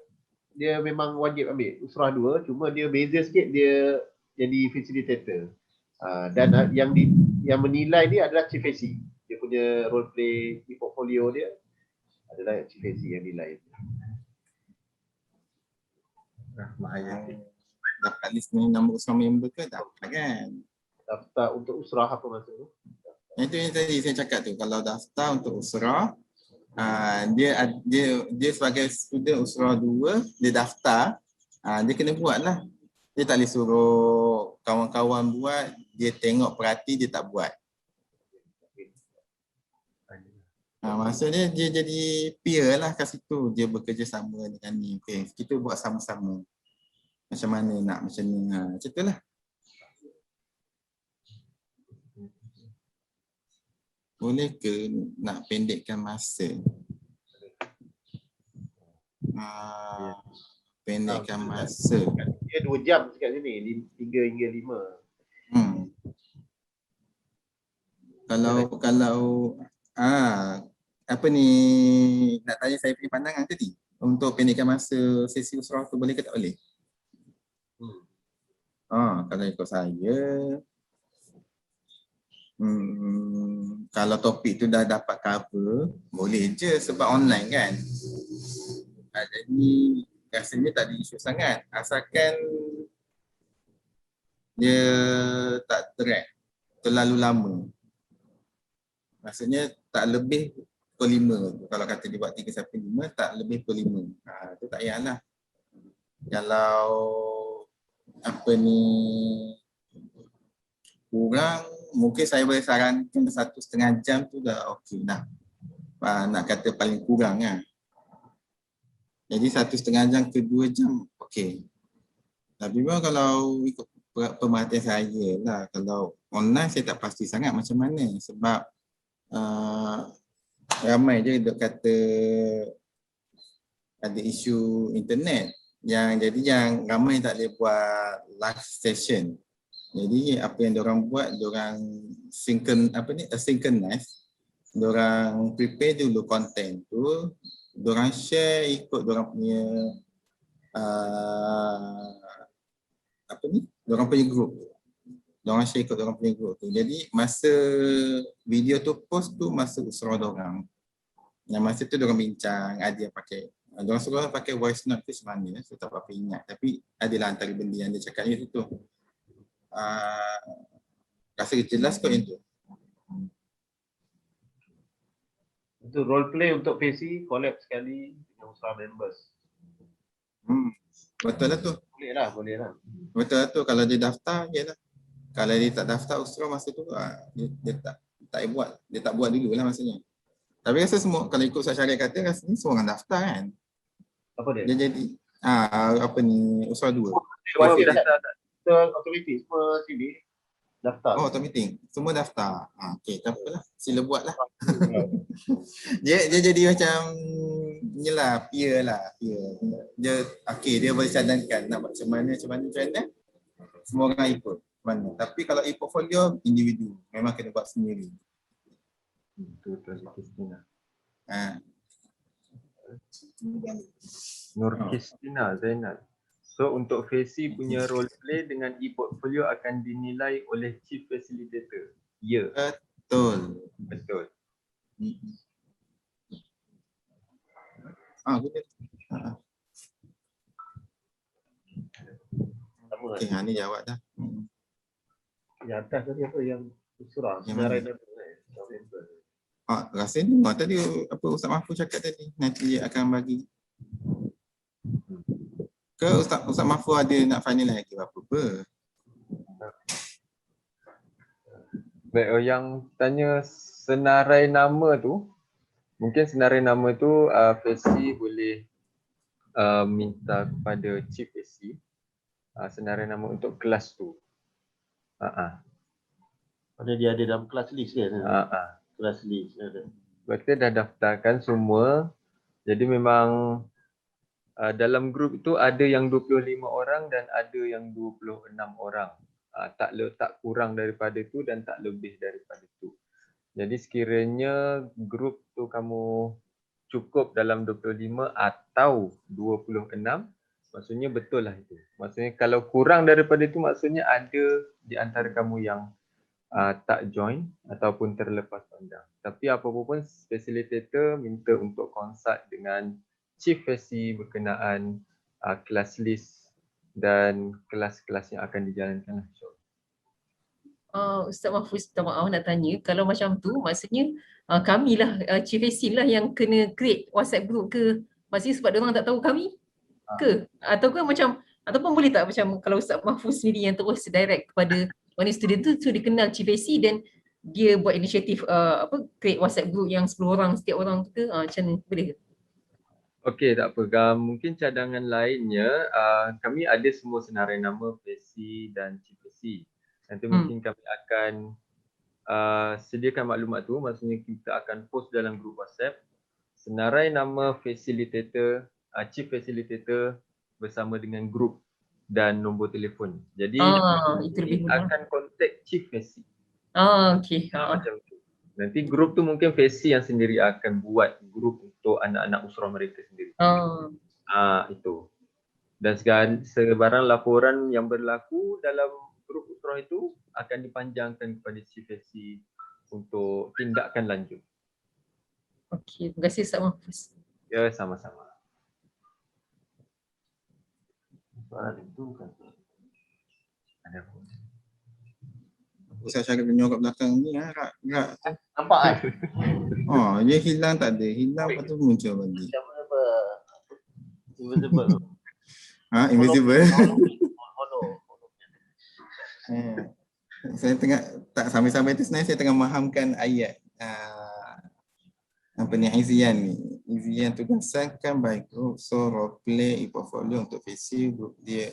dia memang wajib ambil usrah 2, cuma dia beza sikit dia jadi facilitator. Dan yang menilai dia adalah Chief AC. Dia punya role play di portfolio dia adalah Chief AC yang nilai. Bahaya. Dapat list ni nombor usrah member ke tak? Kan? Daftar untuk usrah apa maksud tu? Itu yang tadi saya cakap tu, kalau daftar untuk usrah, dia sebagai student usrah 2, dia daftar, dia kena buat lah. Dia tak boleh suruh kawan-kawan buat, dia tengok perhati, dia tak buat. Maksudnya dia jadi peer lah kat situ, dia bekerjasama dengan ni. Okay, kita buat sama-sama. Macam mana nak macam ni, macam tu lah. Boleh ke nak pendekkan masa? Pendekkan masa. Dia 2 jam kat sini, 3 hingga 5. Kalau apa ni, nak tanya saya punya pandangan tadi untuk pendekkan masa sesi usrah tu boleh ke tak boleh? Kalau ikut saya, kalau topik tu dah dapat cover, boleh je sebab online kan. Jadi rasanya tak ada isu sangat, asalkan dia tak terlalu lama. Maksudnya tak lebih pukul 5. Kalau kata dia buat 3 sampai 5, tak lebih pukul 5. Itu tak payahlah. Kalau apa ni kurang, mungkin saya boleh sarankan 1,5 jam tu dah okey dah. Nak kata paling kurang lah. Jadi 1,5 jam ke 2 jam okey. Tapi memang kalau ikut pemerhatian saya lah, kalau online saya tak pasti sangat macam mana sebab ramai je duk kata ada isu internet yang ramai tak boleh buat live session. Jadi apa yang diorang buat, diorang synchronize, diorang prepare dulu konten tu, diorang share ikut diorang punya diorang punya group. Diorang share ikut diorang punya group tu. Jadi masa video tu post tu masa usrah diorang. Yang masa tu diorang bincang, ada yang pakai, diorang suruh pakai voice note tu sebenarnya, saya tak apa ingat. Tapi adalah antara benda yang dia cakap ni tu. Rasa jelas kot yang tu. Itu role play untuk PC, collab sekali dengan usrah members. Betul lah tu. Boleh lah. Betul lah tu, kalau dia daftar, je lah. Kalau dia tak daftar usrah masa tu, dia tak buat. Dia tak buat dulu lah maksudnya. Tapi rasa semua, kalau ikut Ustaz Syarif kata, rasanya semua orang daftar kan. Apa dia? Dia jadi, usrah 2. Wajib daftar. Otomatis semua sini daftar. Oh, otomatik. Semua daftar. Okey, tak apalah. Sila buat lah. dia jadi macam ni lah, peer lah. Dia boleh cadangkan nak buat macam mana. Semua orang ikut. Mana. Tapi kalau e-portfolio, individu. Memang kena buat sendiri. Betul Kristina. Nur Kristina Zainal. So untuk FACI punya role play dengan e-portfolio akan dinilai oleh Chief Facilitator. Ya. Betul. Betul. Betul. Okey, ni jawab dah. Yang atas tadi apa yang usrah? Senarai rasa dengar tadi apa Ustaz Mahfuz cakap tadi. Nanti dia akan bagi. Ke Ustaz Mahfuz ada nak final lagi apa-apa? Baik, yang tanya senarai nama tu, mungkin senarai nama tu FACI boleh minta kepada Chief FACI senarai nama untuk kelas tu. Ada dia ada dalam kelas list kan? Kelas list ada. Sebab kita dah daftarkan semua. Jadi memang dalam grup itu ada yang 25 orang dan ada yang 26 orang. Tak kurang daripada itu dan tak lebih daripada itu. Jadi sekiranya grup tu kamu cukup dalam 25 atau 26, Maksudnya betul lah itu. Maksudnya kalau kurang daripada itu maksudnya ada di antara kamu yang tak join ataupun terlepas pandang. Tapi apa-apa pun facilitator minta untuk konsult dengan chief FESI berkenaan kelas list dan kelas-kelas yang akan dijalankan. Ustaz Mahfuz, minta maaf nak tanya, kalau macam tu maksudnya kami lah, Chief FESI lah yang kena create WhatsApp group ke? Maksudnya sebab diorang tak tahu kami ke? Ataupun macam, ataupun boleh tak macam kalau Ustaz Mahfuz sendiri yang terus direct kepada mana student tu, so dia kenal Chief FESI dan dia buat inisiatif create WhatsApp group yang 10 orang setiap orang tu ke? Macam ni, boleh ke? Okey, tak apa. Mungkin cadangan lainnya, kami ada semua senarai nama FESI dan Chief FESI. Nanti mungkin kami akan sediakan maklumat tu, maksudnya kita akan post dalam grup WhatsApp senarai nama facilitator, chief facilitator bersama dengan grup dan nombor telefon. Jadi itu lebih mudah. akan kontak chief FESI. Okey. Macam tu. Nanti grup tu mungkin FESI yang sendiri akan buat grup untuk anak-anak usrah mereka sendiri. Itu. Dan sebarang laporan yang berlaku dalam grup usrah itu akan dipanjangkan kepada Chief FESI untuk tindakan lanjut. Okey, terima kasih Ustaz Mahfuz. Ya, sama-sama. Soalan itu kan ada apa? Ustaz Syarif punya kat belakang ni rak. Nampak kan? Oh, dia hilang tak ada. Hilang lepas tu muncul lagi. Macam apa? Invisible. Invisible. Hollow. Saya tengah tak sampai-sampai tu sebenarnya saya tengah mahamkan ayat apa ni Izian ni. Izian tugaskan by group, so role play e-portfolio untuk FESI, group dia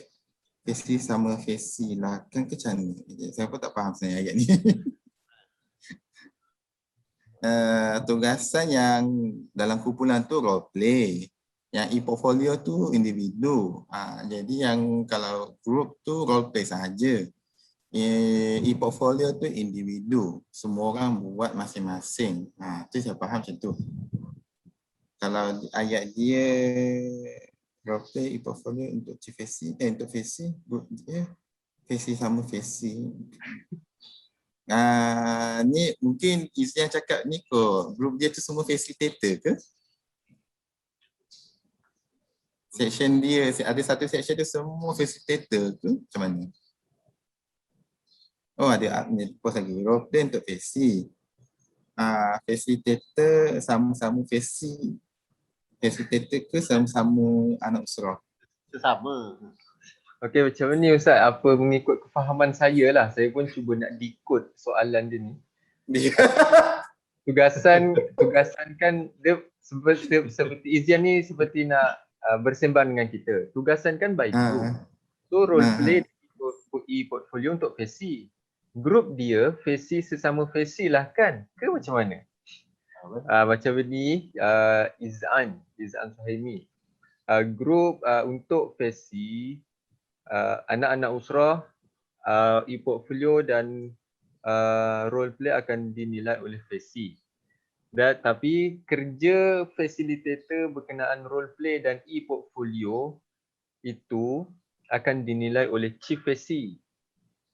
FESI sama FESI lah kan ke macam ni. Saya pun tak faham sebenarnya ayat ni. Tugasan yang dalam kumpulan tu role play. Yang e-portfolio tu individu. Jadi yang kalau group tu role play sahaja. E-portfolio tu individu. Semua orang buat masing-masing. Tu saya faham macam tu. Kalau ayat dia role play e-portfolio untuk Chief FESI, untuk FESI, group dia FESI sama FESI. Ni mungkin isi yang cakap ni kot. Group dia tu semua facilitator ke? Section dia, ada satu section tu semua facilitator ke? Macam mana? Oh, ada post lagi. Role play untuk FESI. Facilitator sama-sama FESI. Facilitator ke sama-sama anak usrah? Sama. Okey, macam ni Ustaz, apa mengikut kefahaman saya lah. Saya pun cuba nak decode soalan dia ni. Tugasan kan dia seperti Izian ni seperti nak bersembang dengan kita. Tugasan kan by group. So role play e-portfolio untuk FESI. Grup dia FESI sesama FESI lah kan? Ke macam mana? Macam ni Izan Suhaimi. Grup untuk FESI, anak-anak usrah, e-portfolio dan role play akan dinilai oleh FESI. Tapi kerja facilitator berkenaan role play dan e-portfolio itu akan dinilai oleh Chief FESI.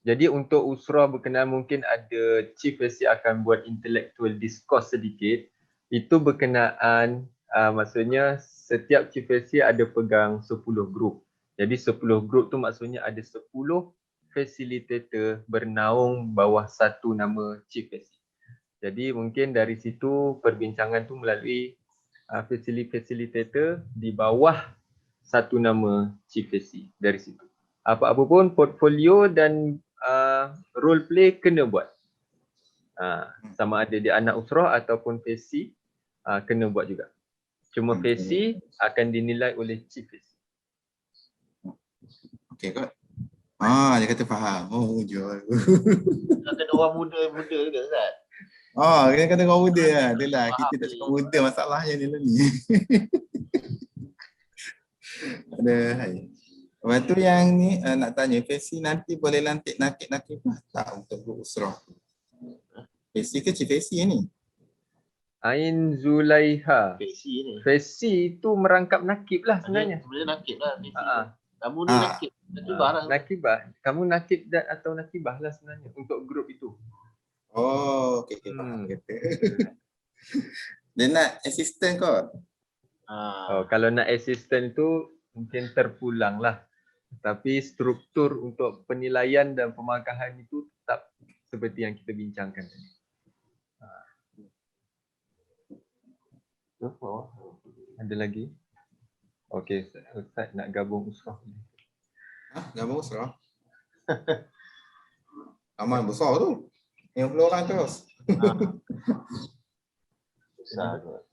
Jadi untuk usrah berkenaan mungkin ada Chief FESI akan buat intellectual discourse sedikit. Itu berkenaan maksudnya setiap Chief FESI ada pegang 10 grup. Jadi 10 grup tu maksudnya ada 10 facilitator bernaung bawah satu nama Chief FESI. Jadi mungkin dari situ perbincangan tu melalui facilitator di bawah satu nama Chief FESI dari situ. Apa-apa pun portfolio dan role play kena buat. Sama ada dia anak usrah ataupun FESI kena buat juga. Cuma FESI akan dinilai oleh Chief FESI. Okey kot. Dia kata faham. Oh, jual. Kena orang muda juga Ustaz. Kena orang muda lah. Itulah kita tak cakap muda masalahnya ni lah ni. Lepas tu yang ni nak tanya, FESI nanti boleh lantik nakib tak untuk grup usrah? FESI ke Chief FESI ni? Ain Zulaiha. FESI ni. FESI tu merangkap nakib lah sebenarnya. Sebenarnya nakib lah. Kamu ni nakibah lah. Nakibah. Kamu nakib dan atau nakibah lah sebenarnya untuk grup itu. Oh, okey faham kata. Dia nak assistant kot. Oh, kalau nak assistant tu mungkin terpulang lah. Tapi struktur untuk penilaian dan pemangkahan itu tetap seperti yang kita bincangkan tadi. Ada lagi? Okey, Ustaz nak gabung usrah. Gabung usrah? Amal besar tu. 50 orang terus. Besar kot.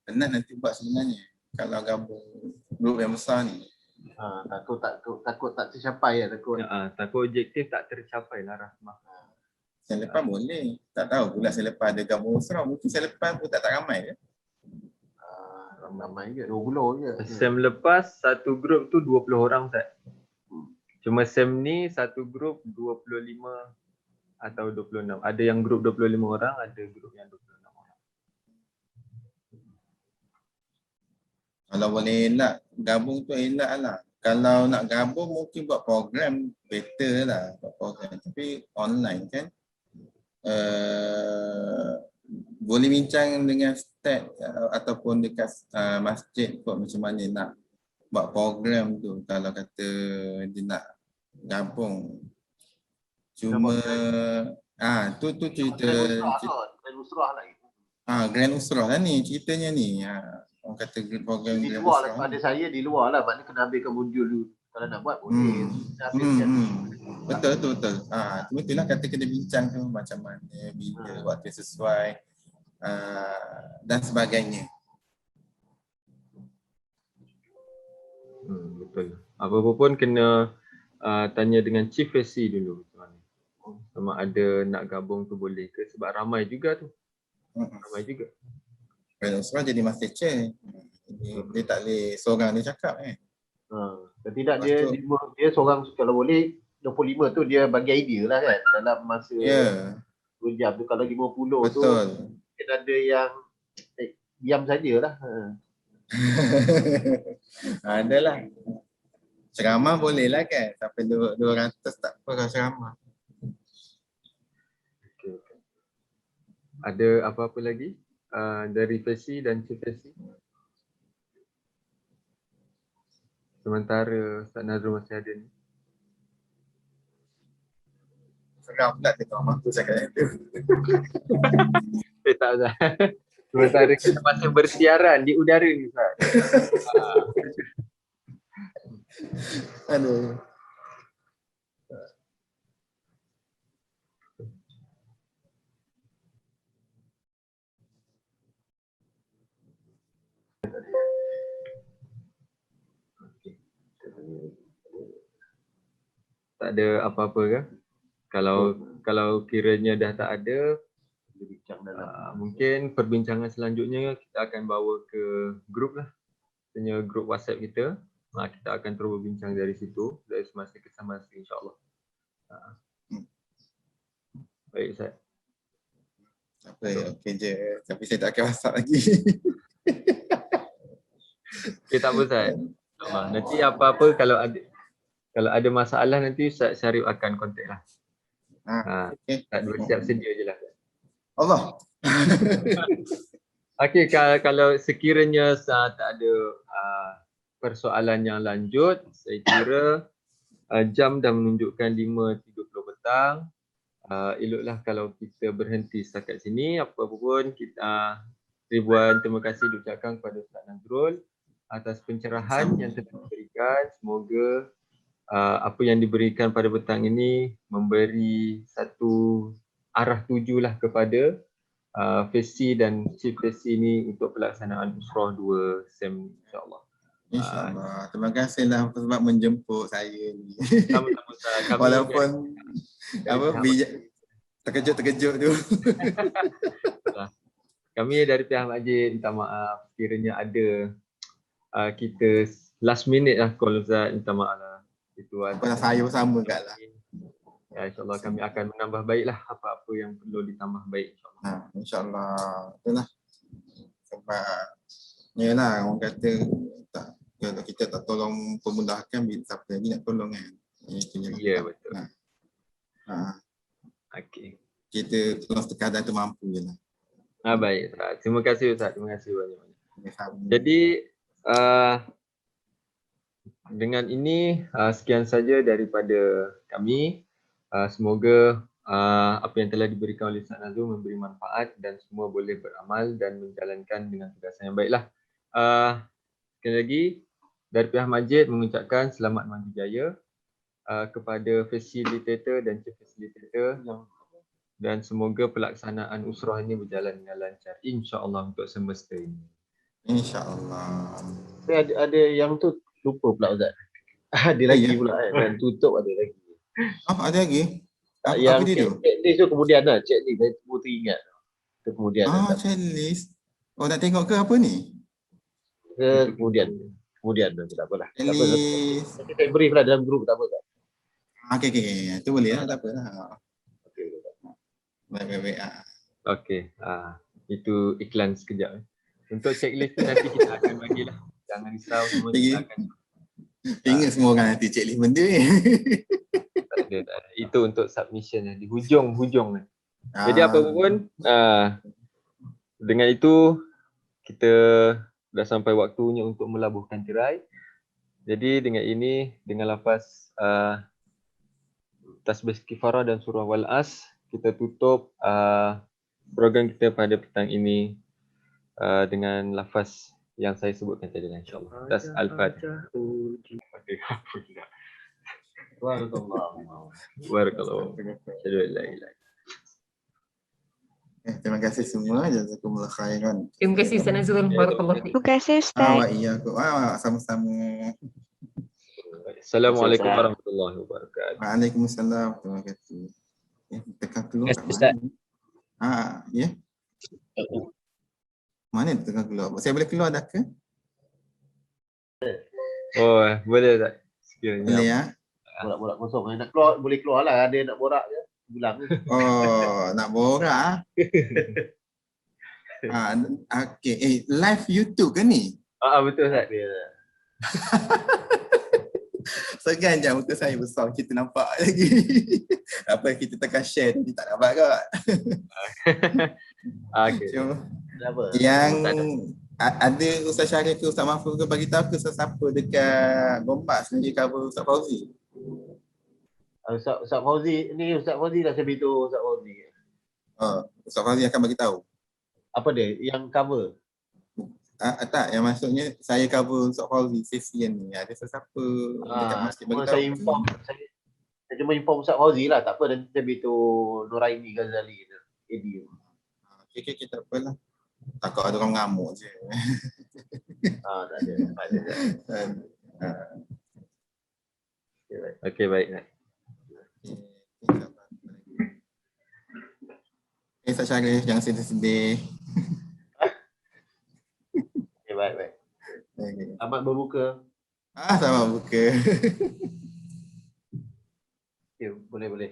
Penat nanti buat sebenarnya kalau gabung grup yang besar ni. Takut tak tercapai lah takut. Takut objektif tak tercapai lah Rahmah. Selepas boleh. Tak tahu pula selepas ada gabung usrah. Mungkin selepas pun tak ramai ke? Ramai je, 20 je. Sem lepas satu grup tu 20 orang Ustaz. Cuma sem ni satu grup 25 atau 26. Ada yang grup 25 orang, ada grup yang 26 orang. Kalau boleh elak, gabung tu elak lah. Kalau nak gabung mungkin buat program better lah. Buat program. Tapi online kan. Boleh bincang dengan ustaz ataupun dekat masjid kot macam mana nak buat program tu kalau kata dia nak gabung. Cuma tu cerita Grand Usrah lagi. Grand Usrah lah ni ceritanya ni. Orang kata program di Grand luar Usrah. lah, pada saya di luar lah, maknanya kena ambilkan modul dulu. Kalau nak buat boleh. Betul. Cuma itulah kata kena bincang tu macam mana, bila waktu sesuai dan sebagainya. Betul. Apa-apa pun kena tanya dengan Chief FSC dulu. Sama ada nak gabung tu boleh ke, sebab ramai juga tu. Ramai juga. Grand Usrah jadi master chair. Dia tak boleh seorang dia cakap Tidak dia seorang kalau boleh 25 tu dia bagi idea lah kan dalam masa 2 jam tu. Kalau 50 tu mungkin ada yang diam sajalah. Adalah. Ceramah boleh lah kan. Sampai 200 tak apa kalau ceramah. Okay. Ada apa-apa lagi dari FSC dan Chief FSC? Sementara Ustaz Nazrul masih ada ni. Seram pula tengok mampu cakap itu. Tak Ustaz. Sementara kita masih bersiaran di udara ni Ustaz. Aduh. Tak ada apa-apa ke? Kalau kiranya dah tak ada, mungkin perbincangan selanjutnya kita akan bawa ke grup lah. Maksudnya grup WhatsApp kita. Kita akan terus berbincang dari situ dari semasa ke semasa insya-Allah. Baik Ustaz. Okey je. Tapi saya tak akan WhatsApp lagi. Okay, tak apa Ustaz. Nanti apa-apa kalau ada masalah nanti Ustaz Syarif akan kontak lah. Tak bersiap sedia je lah. Allah. Okey, kalau sekiranya tak ada persoalan yang lanjut, saya kira jam dah menunjukkan 5.30 petang. Eloklah kalau kita berhenti setakat sini. Apa pun kita ribuan terima kasih diucapkan kepada Ustaz Nazrul atas pencerahan yang telah diberikan. Semoga apa yang diberikan pada petang ini memberi satu arah tuju lah kepada FSC dan Chief FSC ini untuk pelaksanaan Usrah 2 SEM insya-Allah. InsyaAllah. Terima kasihlah sebab menjemput saya ni. Sama-sama. Walaupun terkejut-terkejut tu. Kami dari pihak masjid minta maaf kiranya ada kita last minute lah call Ustaz, minta maaf lah. Itu saya sama kat lah. Ya, insyaAllah kami akan menambah baiklah apa-apa yang perlu ditambah baik insyaAllah. InsyaAllah. Itulah. Sebab yalah orang kata Kalau kita tak tolong pemudahkan, siapa lagi nak tolong kan? Itu je lah. Ya, betul. Okey. Kita tolong sekadar tu mampu je lah. Baik. Terima kasih Ustaz. Terima kasih banyak-banyak. Jadi dengan ini sekian saja daripada kami. Semoga apa yang telah diberikan oleh Ustaz Nazrul memberi manfaat dan semua boleh beramal dan menjalankan dengan tugasan yang baiklah. Sekali lagi dari pihak masjid mengucapkan selamat mandi jaya kepada fasilitator dan chief facilitator dan semoga pelaksanaan usrah ini berjalan dengan lancar insya-Allah untuk semesta ini. InsyaAllah. Ada yang tu lupa pula Ustaz. Ada lagi pula kan. Dan tutup ada lagi. Ada lagi? Yang Apa dia tu? checklist tu kemudian lah. Checklist saya semua teringat. Itu kemudian. Checklist. Nak tengok ke apa ni? Kemudian tak apalah. Checklist. Nanti saya brief lah dalam grup, tak apa tak. Okey. Itu boleh lah, tak apalah. Baik. Okey. Itu iklan sekejap. Untuk checklist tu nanti kita akan bagilah. Jangan risau, semua kita akan. Ingat semua orang nanti checklist benda ni. Tak ada. Itu untuk submission di hujung ni. Jadi apapun dengan itu kita dah sampai waktunya untuk melabuhkan tirai. Jadi dengan ini, dengan lafaz tasbih kifarah dan surah Wal-As, kita tutup program kita pada petang ini dengan lafaz yang saya sebutkan tadi insya-Allah. Das Al-Fatihah. Barakallahu. Terima kasih semua. Jazakumullah khairan. Terima kasih Ustaz Nazrul. Barakallahu. Terima kasih Ustaz. Sama-sama. Assalamualaikum warahmatullahi wabarakatuh. Waalaikumsalam warahmatullahi wabarakatuh. Tekan keluar kat mana? Ya. Mana tekan keluar? Saya boleh keluar dah ke? Oh, boleh tak? Boleh ya. Borak-borak kosong. Nak keluar, boleh keluar lah. Ada nak borak je. Bilang. Nak borak. Okey. Live YouTube ke ni? Betul Ustaz. Segan je muka saya besar. Kita nampak lagi. Apa kita tekan share tadi tak dapat kot. Okey. Yang ada Ustaz Syarif ke Ustaz Mahfuz ke bagi tahu ke sesiapa dekat Gombak sendiri cover Ustaz Fauzi? Ustaz Fauzi ni, Ustaz Fauzi dah saya beritahu Ustaz Fauzi. Ustaz Fauzi akan bagi tahu. Apa dia yang cover? Tak, yang maksudnya saya cover Ustaz Fauzi sesi ni. Ada sesiapa dekat masjid bagi tahu. Saya cuma inform Ustaz Fauzi lah, tak apa, nanti saya beritahu Nuraini Ghazali AD. Okey, tak apalah. Takut ada orang ngamuk je. Tak ada. Okey, baik. Ustaz Syarif, jangan sedih-sedih. Okay, baik. Selamat berbuka. Selamat berbuka. Okay, boleh.